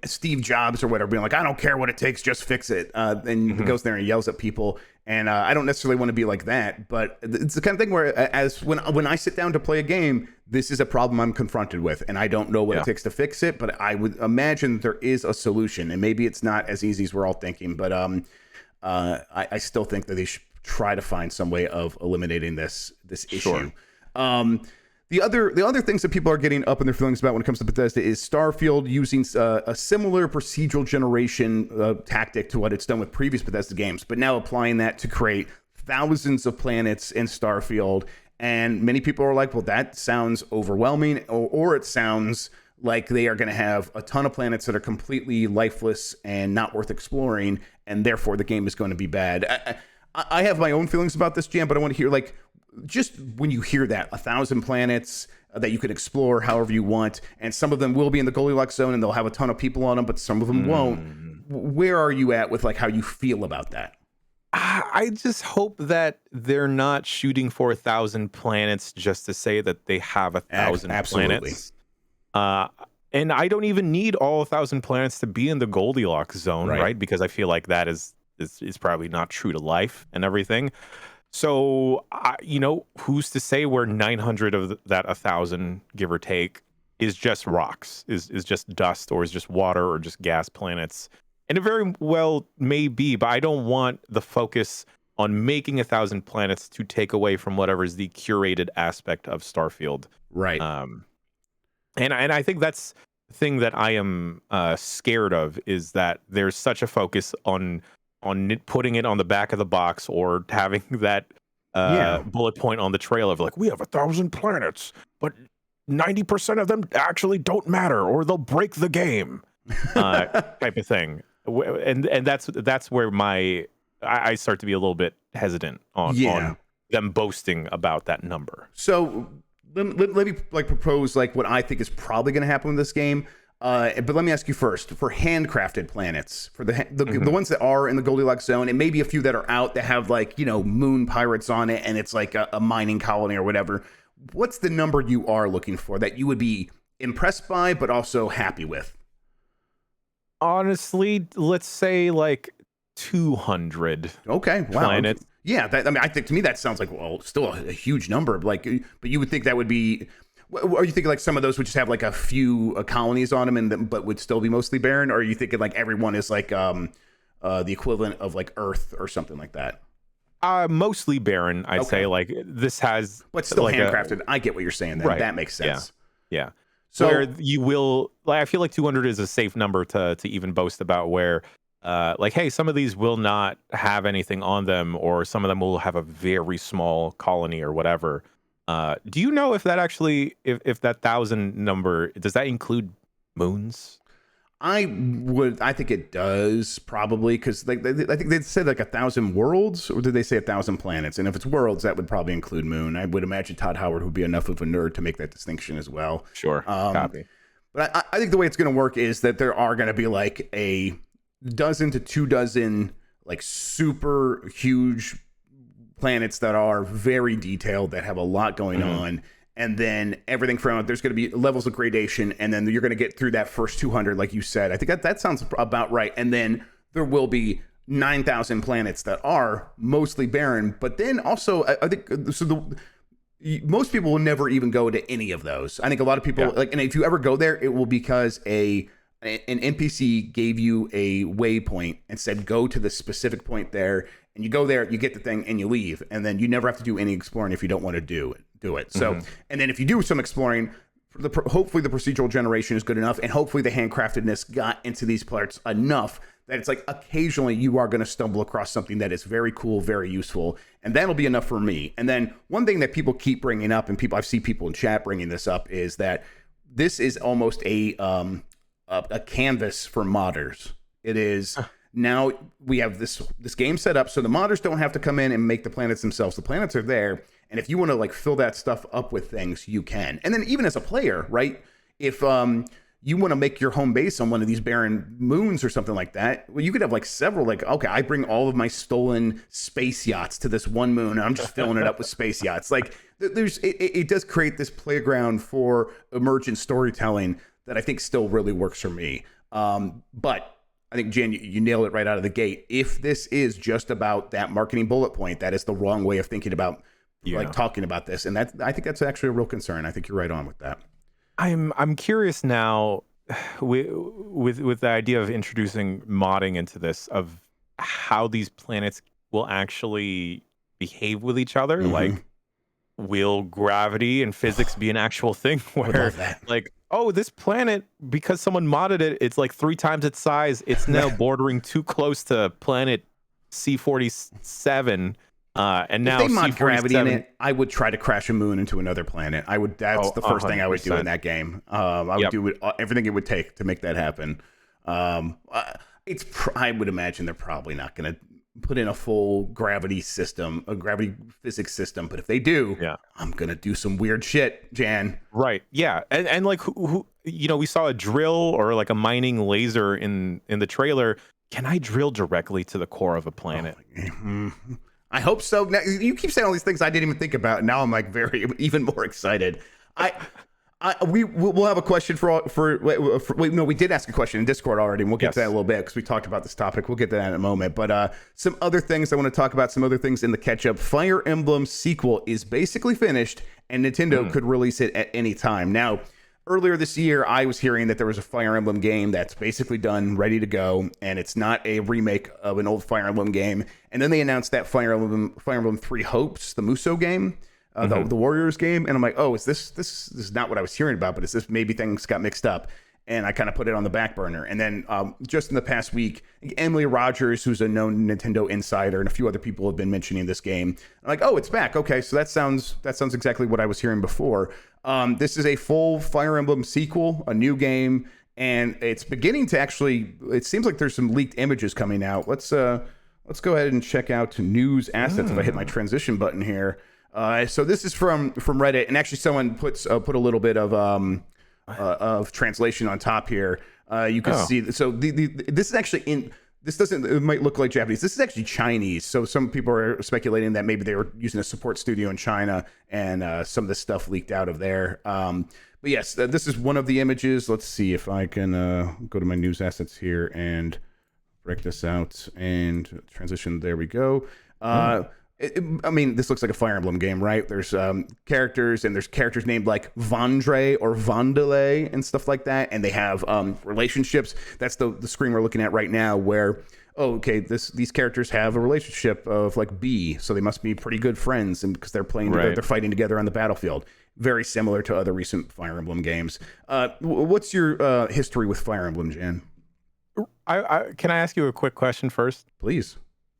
Steve Jobs or whatever being like, I don't care what it takes, just fix it. And he goes there and yells at people. And I don't necessarily want to be like that, but it's the kind of thing where when I sit down to play a game, this is a problem I'm confronted with, and I don't know what it takes to fix it, but I would imagine there is a solution, and maybe it's not as easy as we're all thinking, but I still think that they should try to find some way of eliminating this issue. Sure. The other things that people are getting up in their feelings about when it comes to Bethesda is Starfield using a similar procedural generation tactic to what it's done with previous Bethesda games, but now applying that to create thousands of planets in Starfield. And many people are like, well, that sounds overwhelming, or it sounds like they are going to have a ton of planets that are completely lifeless and not worth exploring, and therefore the game is going to be bad. I have my own feelings about this, Jan, but I want to hear, like, just when you hear that 1,000 planets that you could explore however you want, and some of them will be in the Goldilocks zone and they'll have a ton of people on them, but some of them won't. Where are you at with, like, how you feel about that? I just hope that they're not shooting for 1,000 planets just to say that they have 1,000 planets. And I don't even need all 1,000 planets to be in the Goldilocks zone, right? Because I feel like that is probably not true to life and everything. So, who's to say where 900 of that 1,000, give or take, is just rocks, is just dust, or is just water, or just gas planets? And it very well may be, but I don't want the focus on making 1,000 planets to take away from whatever is the curated aspect of Starfield. Right. And I think that's the thing that I am scared of, is that there's such a focus on putting it on the back of the box, or having that bullet point on the trail of, like, we have 1,000 planets, but 90% of them actually don't matter, or they'll break the game, type of thing. And that's where I start to be a little bit hesitant on them boasting about that number. So let me, like, propose, like, what I think is probably going to happen with this game. But let me ask you first, for handcrafted planets, for the ones that are in the Goldilocks zone, and maybe a few that are out that have, like, moon pirates on it, and it's like a mining colony or whatever. What's the number you are looking for that you would be impressed by, but also happy with? Honestly, let's say like 200. Okay, wow. Planets. Yeah, I think, to me that sounds like, well, still a huge number. Like, but you would think that would be. Are you thinking like some of those would just have like a few colonies on them, but would still be mostly barren? Or are you thinking like everyone is like the equivalent of like Earth or something like that? Mostly barren, I'd say. Like, this has, but still like handcrafted. I get what you're saying. Then that makes sense. Yeah. So where you will, like, I feel like 200 is a safe number to even boast about. Where like, hey, some of these will not have anything on them, or some of them will have a very small colony or whatever. Do you know if that actually, if that 1,000 number, does that include moons? I think it does probably, because I think they said like 1,000 worlds, or did they say 1,000 planets? And if it's worlds, that would probably include moon. I would imagine Todd Howard would be enough of a nerd to make that distinction as well. Sure, copy. But I think the way it's going to work is that there are going to be like a dozen to 2 dozen like super huge planets that are very detailed, that have a lot going on. And then everything from there's going to be levels of gradation, and then you're going to get through that first 200, like you said. I think that sounds about right. And then there will be 9,000 planets that are mostly barren. But then also, I think most people will never even go to any of those. I think a lot of people and if you ever go there, it will because an NPC gave you a waypoint and said go to the specific point there, and you go there, you get the thing, and you leave, and then you never have to do any exploring if you don't want to do it. So, and then if you do some exploring, hopefully the procedural generation is good enough, and hopefully the handcraftedness got into these parts enough that it's like occasionally you are going to stumble across something that is very cool, very useful, and that'll be enough for me. And then one thing that people keep bringing up, and I've seen people in chat bringing this up, is that this is almost a canvas for modders. It is. Now we have this game set up so the modders don't have to come in and make the planets themselves. The planets are there, and if you want to like fill that stuff up with things, you can. And then even as a player, right? If you want to make your home base on one of these barren moons or something like that, well, you could have like several. Like, okay, I bring all of my stolen space yachts to this one moon, and I'm just filling it up with space yachts. Like, it does create this playground for emergent storytelling that I think still really works for me. But I think, Jan, you nailed it right out of the gate. If this is just about that marketing bullet point, that is the wrong way of thinking about like talking about this. And I think that's actually a real concern. I think you're right on with that. I'm curious now with the idea of introducing modding into this, of how these planets will actually behave with each other. Like, will gravity and physics be an actual thing where like, oh, this planet, because someone modded it, it's like 3 times its size. It's now bordering too close to planet C47. And now if they mod gravity in it, I would try to crash a moon into another planet. That's the first thing I would do in that game. I would do everything it would take to make that happen. I would imagine they're probably not going to put in a full gravity system, a gravity physics system. But if they do, I'm going to do some weird shit, Jan. Right. Yeah. And like, who we saw a drill or like a mining laser in the trailer. Can I drill directly to the core of a planet? I hope so. Now, you keep saying all these things I didn't even think about, and now I'm like even more excited. We'll have a question we did ask a question in Discord already, and we'll get to that in a little bit because we talked about this topic. We'll get to that in a moment. But some other things I want to talk about, some other things in the catch-up. Fire Emblem sequel is basically finished, and Nintendo could release it at any time. Now, earlier this year, I was hearing that there was a Fire Emblem game that's basically done, ready to go, and it's not a remake of an old Fire Emblem game. And then they announced that Fire Emblem 3 Hopes, the Musou game, the Warriors game, and I'm like, oh, this is not what I was hearing about, but is this maybe things got mixed up? And I kind of put it on the back burner. And then just in the past week, Emily Rogers, who's a known Nintendo insider, and a few other people have been mentioning this game. I'm like, oh, it's back. Okay, so that sounds exactly what I was hearing before. This is a full Fire Emblem sequel, a new game, and it's beginning to actually. It seems like there's some leaked images coming out. Let's go ahead and check out news assets. If I hit my transition button here. So this is from Reddit, and actually someone put a little bit of translation on top here. You can see. So this is actually it might look like Japanese. This is actually Chinese. So some people are speculating that maybe they were using a support studio in China, and some of this stuff leaked out of there. But yes, this is one of the images. Let's see if I can go to my news assets here and break this out and transition. There we go. I mean, this looks like a Fire Emblem game, right? There's characters, and there's characters named like Vandre or Vandale and stuff like that, and they have relationships. That's the screen we're looking at right now, where these characters have a relationship of like B, so they must be pretty good friends, and because they're playing together, they're fighting together on the battlefield. Very similar to other recent Fire Emblem games. What's your history with Fire Emblem, Jan? Can I ask you a quick question first? Please.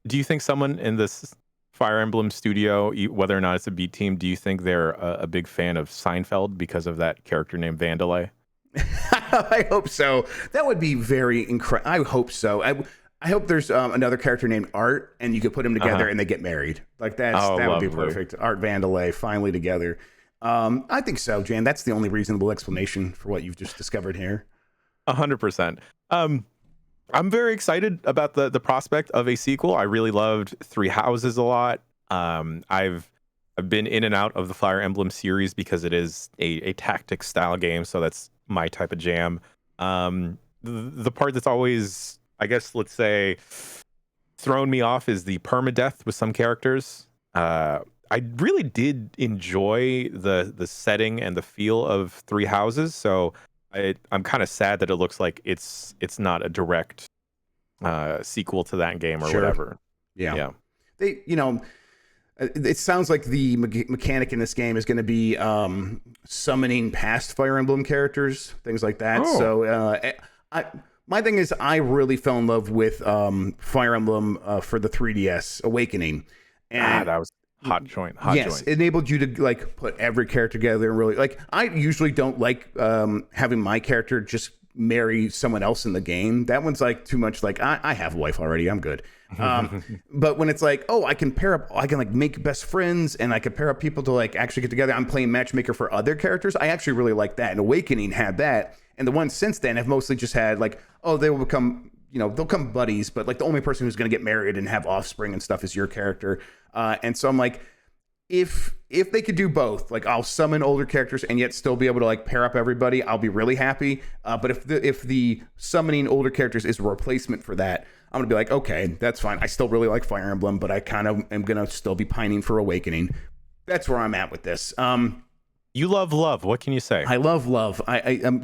Do you think someone in this Fire Emblem studio, whether or not it's a B team, do you think they're a big fan of Seinfeld because of that character named Vandelay? I hope so. That would be very incredible. I hope so. I hope there's another character named Art, and you could put them together and they get married. Like that would be perfect. Art Vandelay finally together. I think so, Jan. That's the only reasonable explanation for what you've just discovered here. 100%. I'm very excited about the prospect of a sequel. I really loved Three Houses a lot. I've been in and out of the Fire Emblem series because it is a tactics style game, so that's my type of jam. The part that's always, I guess, let's say, thrown me off is the permadeath with some characters. I really did enjoy the setting and the feel of Three Houses, so I'm kind of sad that it looks like it's not a direct sequel to that game or whatever. Yeah. They, it sounds like the mechanic in this game is going to be summoning past Fire Emblem characters, things like that. Oh. So my thing is, I really fell in love with Fire Emblem for the 3DS Awakening, and that was hot joint. Yes, it enabled you to like put every character together and really like. I usually don't like having my character just marry someone else in the game. That one's like too much. Like I have a wife already. I'm good. But when it's like, oh, I can pair up, I can like make best friends, and I can pair up people to like actually get together. I'm playing matchmaker for other characters. I actually really like that. And Awakening had that, and the ones since then have mostly just had like, oh, they will become. They'll become buddies, but like the only person who's going to get married and have offspring and stuff is your character. And so I'm like, if they could do both, like I'll summon older characters and yet still be able to like pair up everybody, I'll be really happy. But if the summoning older characters is a replacement for that, I'm gonna be like, okay, that's fine. I still really like Fire Emblem, but I kind of am gonna still be pining for Awakening. That's where I'm at with this. You love love. What can you say? I love love.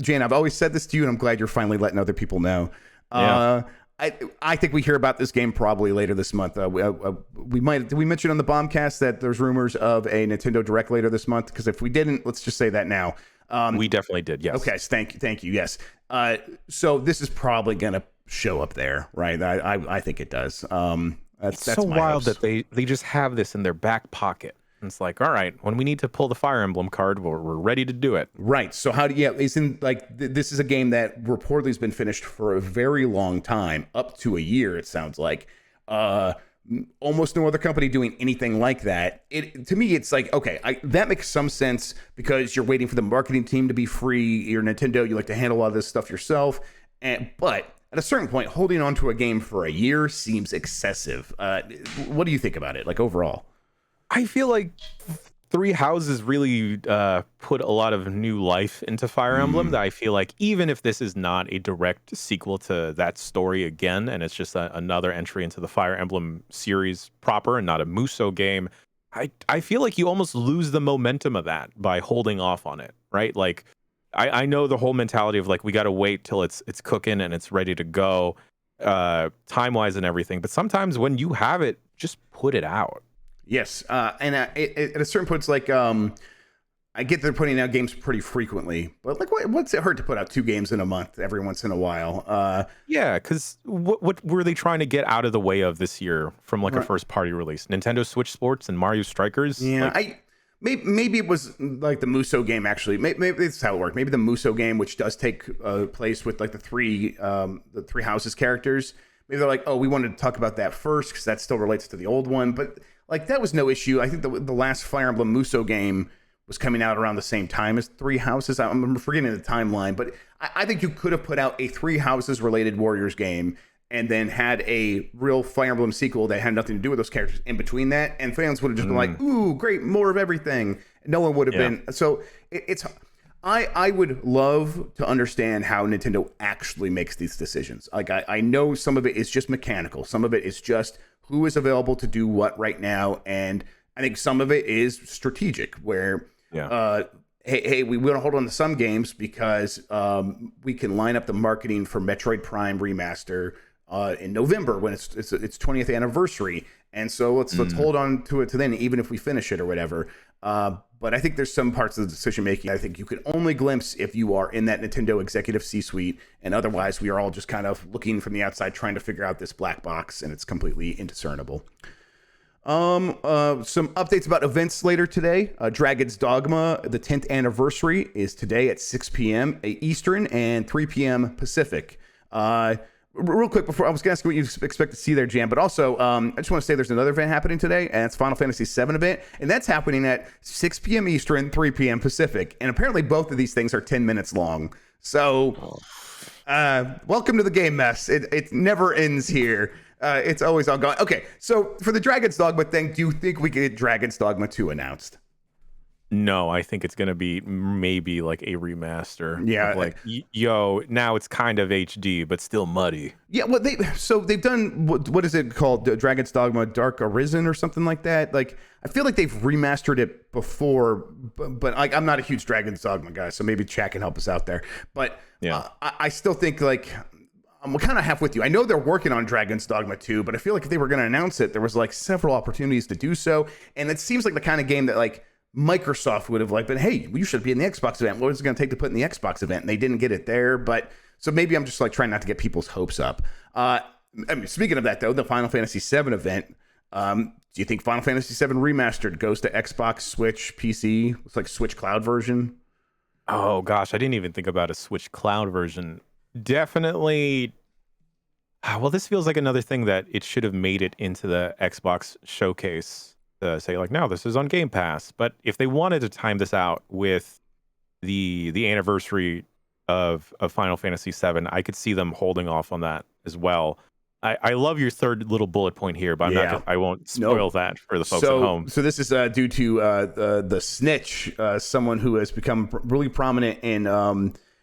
Jane, I've always said this to you, and I'm glad you're finally letting other people know. Yeah. I think we hear about this game probably later this month. We mentioned on the Bombcast that there's rumors of a Nintendo Direct later this month? Because if we didn't, let's just say that now. We definitely did. Yes. Okay. Thank you. Yes. So this is probably gonna show up there, right? I think it does. That's so wild hopes. that they just have this in their back pocket. It's like, all right, when we need to pull the Fire Emblem card, we're ready to do it. Right. So this is a game that reportedly has been finished for a very long time, up to a year, it sounds like. Almost no other company doing anything like that. To me, it's like, okay, that makes some sense because you're waiting for the marketing team to be free. You're Nintendo, you like to handle a lot of this stuff yourself. But at a certain point, holding on to a game for a year seems excessive. What do you think about it, like overall? I feel like Three Houses really put a lot of new life into Fire Emblem. That I feel like even if this is not a direct sequel to that story again, and it's just another entry into the Fire Emblem series proper and not a Musou game, I feel like you almost lose the momentum of that by holding off on it, right? Like I know the whole mentality of like we got to wait till it's cooking and it's ready to go, time-wise and everything. But sometimes when you have it, just put it out. Yes, and at a certain point, it's like I get they're putting out games pretty frequently, but like, what's it hurt to put out 2 games in a month every once in a while? Yeah, because what were they trying to get out of the way of this year from like a first party release? Nintendo Switch Sports and Mario Strikers. Yeah, maybe it was like the Musou game. Actually, maybe that's how it worked. Maybe the Musou game, which does take place with like the three houses characters. Maybe they're like, oh, we wanted to talk about that first because that still relates to the old one, but. Like, that was no issue. I think the last Fire Emblem Musou game was coming out around the same time as Three Houses. I'm forgetting the timeline, but I think you could have put out a Three Houses related Warriors game and then had a real Fire Emblem sequel that had nothing to do with those characters in between that, and fans would have just been like, ooh, great, more of everything. No one would have been. So I would love to understand how Nintendo actually makes these decisions. Like, I know some of it is just mechanical. Some of it is just who is available to do what right now. And I think some of it is strategic where, hey, we want to hold on to some games because we can line up the marketing for Metroid Prime Remaster in November when it's 20th anniversary. And so let's hold on to it to then, even if we finish it or whatever. But I think there's some parts of the decision making I think you could only glimpse if you are in that Nintendo executive C-suite, and otherwise we are all just kind of looking from the outside trying to figure out this black box, and it's completely indiscernible. Some updates about events later today. Dragon's Dogma, the 10th anniversary, is today at 6 p.m. Eastern and 3 p.m. Pacific. Real quick, before I was going to ask you what you expect to see there, Jan, but also I just want to say there's another event happening today, and it's Final Fantasy VII event, and that's happening at 6 p.m. Eastern, 3 p.m. Pacific, and apparently both of these things are 10 minutes long. So, welcome to the game mess. It never ends here. It's always ongoing. Okay, so for the Dragon's Dogma thing, do you think we get Dragon's Dogma 2 announced? No, I think it's going to be maybe like a remaster. Yeah. Of like, now it's kind of HD, but still muddy. Yeah, well, they've done, what is it called? Dragon's Dogma Dark Arisen or something like that? Like, I feel like they've remastered it before, but like, I'm not a huge Dragon's Dogma guy, so maybe Chad can help us out there. But yeah, I still think, like, I'm kind of half with you. I know they're working on Dragon's Dogma 2, but I feel like if they were going to announce it, there was like several opportunities to do so. And it seems like the kind of game that like Microsoft would have like been, hey, you should be in the Xbox event. What is it going to take to put in the Xbox event? And they didn't get it there. But so maybe I'm just like trying not to get people's hopes up. I mean, speaking of that, though, the Final Fantasy VII event, do you think Final Fantasy VII Remastered goes to Xbox, Switch, PC? It's like Switch Cloud version. Oh, gosh, I didn't even think about a Switch Cloud version. Definitely. Well, this feels like another thing that it should have made it into the Xbox showcase. Say like, no, this is on Game Pass. But if they wanted to time this out with the anniversary of Final Fantasy VII, I could see them holding off on that as well. I love your third little bullet point here, but I won't spoil that for the folks at home. So this is due to the Snitch, someone who has become really prominent in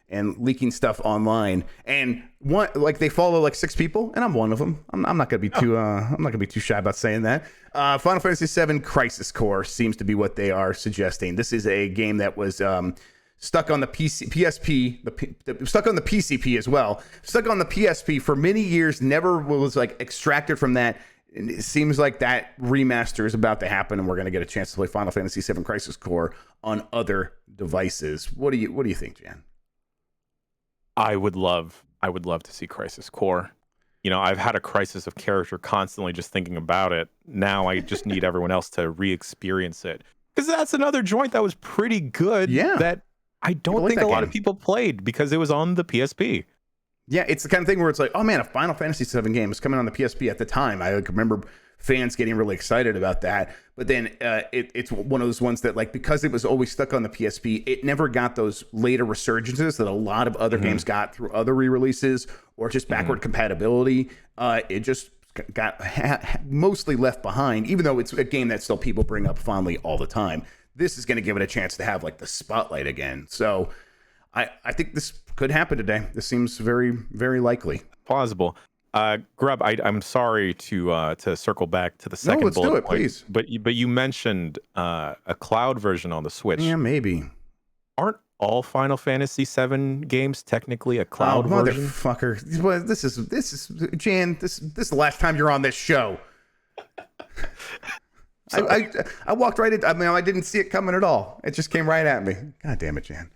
and leaking stuff online, and they follow like 6 people, and I'm one of them. I'm not gonna be too shy about saying that. Final Fantasy VII Crisis Core seems to be what they are suggesting. This is a game that was stuck on the PSP, stuck on the PCP as well, stuck on the PSP for many years, never was like extracted from that. And it seems like that remaster is about to happen, and we're going to get a chance to play Final Fantasy VII Crisis Core on other devices. What do you think, Jan? I would love to see Crisis Core. You know, I've had a crisis of character constantly just thinking about it. Now I just need everyone else to re-experience it. Because that's another joint that was pretty good. Yeah. That I don't think a lot of people played because it was on the PSP. Yeah, it's the kind of thing where it's like, oh man, a Final Fantasy VII game was coming on the PSP at the time. I remember fans getting really excited about that. But then it's one of those ones that, like, because it was always stuck on the PSP, it never got those later resurgences that a lot of other games got through other re-releases or just backward compatibility. It just got mostly left behind, even though it's a game that still people bring up fondly all the time. This is going to give it a chance to have like the spotlight again. So I think this could happen today. This seems very, very likely. Plausible. Grubb, I'm sorry to circle back to the second bullet point. No, let's do it, please. But you mentioned a cloud version on the Switch. Yeah, maybe. Aren't all Final Fantasy VII games technically a cloud version? Motherfucker! Well, this is Jan. This is the last time you're on this show. I walked right in. I mean, I didn't see it coming at all. It just came right at me. God damn it, Jan.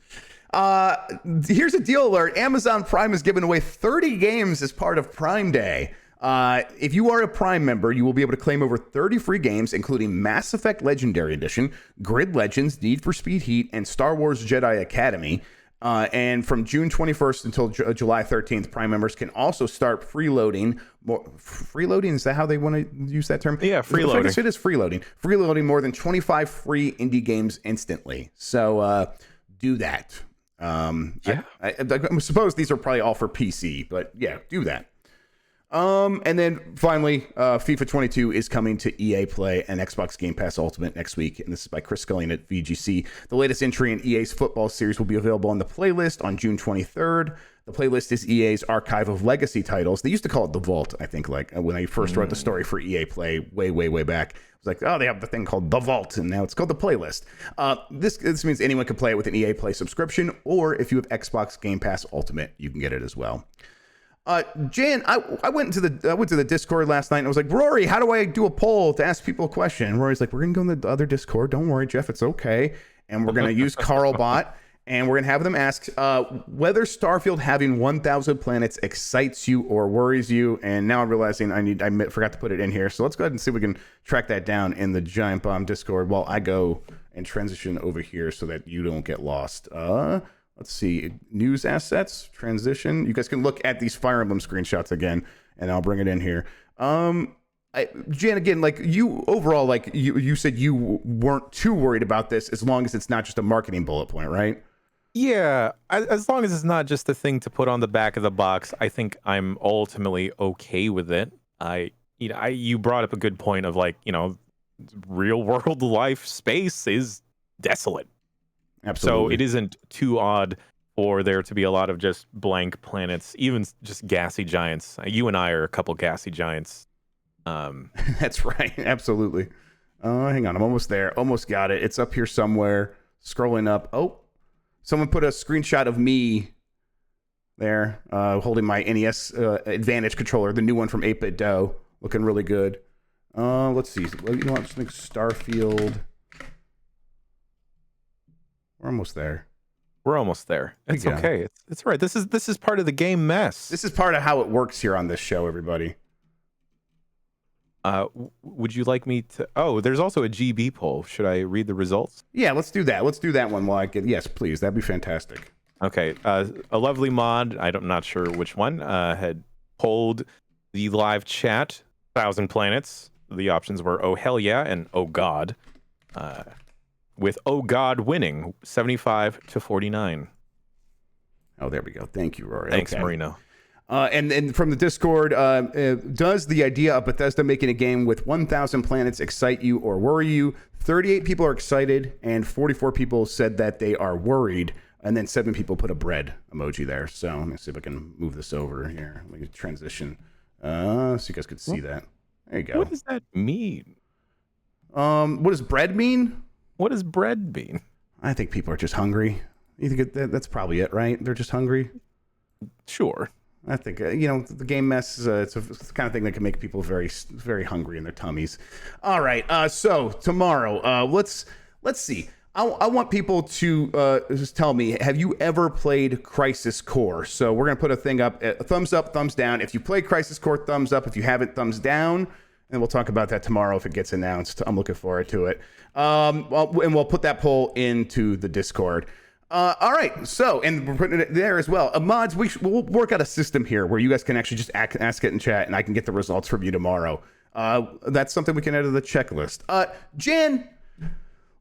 Here's a deal alert. Amazon Prime is giving away 30 games as part of Prime Day. If you are a Prime member, you will be able to claim over 30 free games, including Mass Effect Legendary Edition, Grid Legends, Need for Speed Heat, and Star Wars Jedi Academy. And from June 21st until July 13th, Prime members can also start freeloading. Freeloading, is that how they want to use that term? Yeah, freeloading. I guess it is freeloading. Freeloading more than 25 free indie games instantly. So do that. I suppose these are probably all for PC, but yeah, do that. And then finally, FIFA 22 is coming to EA Play and Xbox Game Pass Ultimate next week, and this is by Chris Scullion at VGC. The latest entry in EA's football series will be available on the playlist on June 23rd. The playlist is EA's archive of legacy titles. They used to call it the Vault, I think, like when I first wrote the story for EA Play way back. It was like, oh, they have the thing called the Vault, and now it's called the playlist. This means anyone can play it with an EA Play subscription, or if you have Xbox Game Pass Ultimate, you can get it as well. Jan, I went to the Discord last night and I was like, Rory, how do I do a poll to ask people a question? And Rory's like, we're gonna go in the other Discord. Don't worry, Jeff, it's okay. And we're gonna use Carlbot, and we're gonna have them ask whether Starfield having 1,000 planets excites you or worries you. And now I'm realizing I forgot to put it in here. So let's go ahead and see if we can track that down in the Giant Bomb Discord while I go and transition over here so that you don't get lost. Let's see, news assets, transition. You guys can look at these Fire Emblem screenshots again, and I'll bring it in here. Jan, again, like you overall, like you said you weren't too worried about this as long as it's not just a marketing bullet point, right? Yeah, as long as it's not just a thing to put on the back of the box, I think I'm ultimately okay with it. You brought up a good point of like, real world life space is desolate. Absolutely. So it isn't too odd for there to be a lot of just blank planets, even just gassy giants. You and I are a couple gassy giants. That's right. Absolutely. Hang on. I'm almost there. Almost got it. It's up here somewhere. Scrolling up. Oh, someone put a screenshot of me there holding my NES Advantage controller, the new one from 8-Bit Dough. Looking really good. Let's see. You know what? I just think Starfield. We're almost there. We're almost there. It's okay. It's all right. This is part of the game mess. This is part of how it works here on this show, everybody. Would you like me to? Oh, there's also a GB poll. Should I read the results? Yeah, let's do that. Let's do that one while I get. Yes, please. That'd be fantastic. Okay. A lovely mod. I'm not sure which one. Had polled the live chat. 1,000 planets. The options were oh hell yeah and oh god. With oh god winning 75-49. Oh, there we go. Thank you, Rory. Thanks, okay. Marino. And from the Discord, does the idea of Bethesda making a game with 1,000 planets excite you or worry you? 38 people are excited, and 44 people said that they are worried, and then 7 people put a bread emoji there. So let me see if I can move this over here. Let me transition so you guys could see that. There you go. What does that mean? What does bread mean? What does bread mean? I think people are just hungry. You think that's probably it, right? They're just hungry? Sure. I think, the game mess, it's the kind of thing that can make people very, very hungry in their tummies. All right. So tomorrow, let's see. I want people to just tell me, have you ever played Crisis Core? So we're going to put a thing up, thumbs up, thumbs down. If you played Crisis Core, thumbs up. If you haven't, thumbs down. And we'll talk about that tomorrow if it gets announced. I'm looking forward to it. And we'll put that poll into the Discord. All right. So, and we're putting it there as well. Mods, we'll work out a system here where you guys can actually just ask it in chat, and I can get the results from you tomorrow. That's something we can add to the checklist. Jan,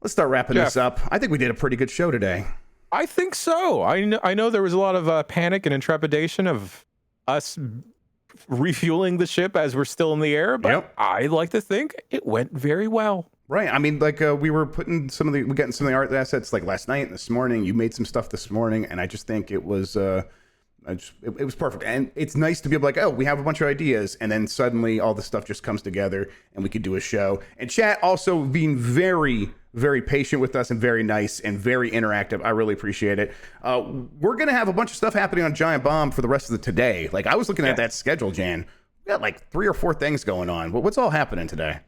let's start wrapping this up. I think we did a pretty good show today. I think so. I know there was a lot of panic and intrepidation of us refueling the ship as we're still in the air, but I like to think it went very well. Right. I mean, like we were getting some of the art assets like last night and this morning. You made some stuff this morning, and I just think it was it was perfect. And it's nice to be able like, oh, we have a bunch of ideas, and then suddenly all the stuff just comes together, and we could do a show. And chat also being very, very patient with us and very nice and very interactive. I really appreciate it. We're gonna have a bunch of stuff happening on Giant Bomb for the rest of the today. Like I was looking at that schedule, Jan. We got like 3 or 4 things going on. What's all happening today?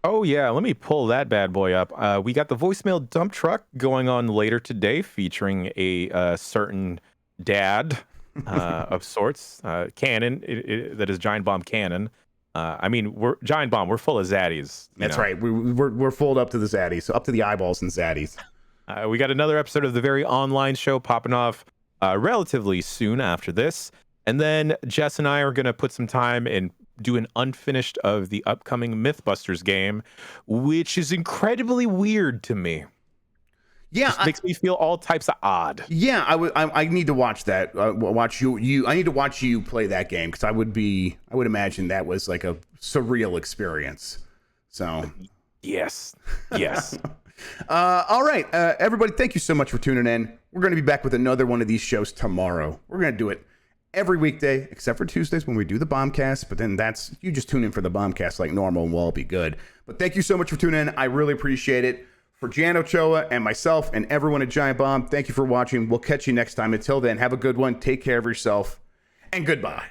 Oh, yeah. Let me pull that bad boy up. We got the voicemail dump truck going on later today featuring a certain dad of sorts. Canon, that is Giant Bomb Canon. I mean, we're Giant Bomb. We're full of zaddies. That's right. We're full up to the zaddies. So up to the eyeballs and zaddies. We got another episode of the very online show popping off relatively soon after this. And then Jess and I are going to put some time and do an unfinished of the upcoming Mythbusters game, which is incredibly weird to me. Yeah, it makes me feel all types of odd. Yeah, I need to watch that. Watch you. I need to watch you play that game because I would imagine that was like a surreal experience. So, yes. All right, everybody. Thank you so much for tuning in. We're going to be back with another one of these shows tomorrow. We're going to do it every weekday, except for Tuesdays when we do the Bombcast. But then you just tune in for the Bombcast like normal and we'll all be good. But thank you so much for tuning in. I really appreciate it. For Jan Ochoa and myself and everyone at Giant Bomb, thank you for watching. We'll catch you next time. Until then, have a good one. Take care of yourself and goodbye.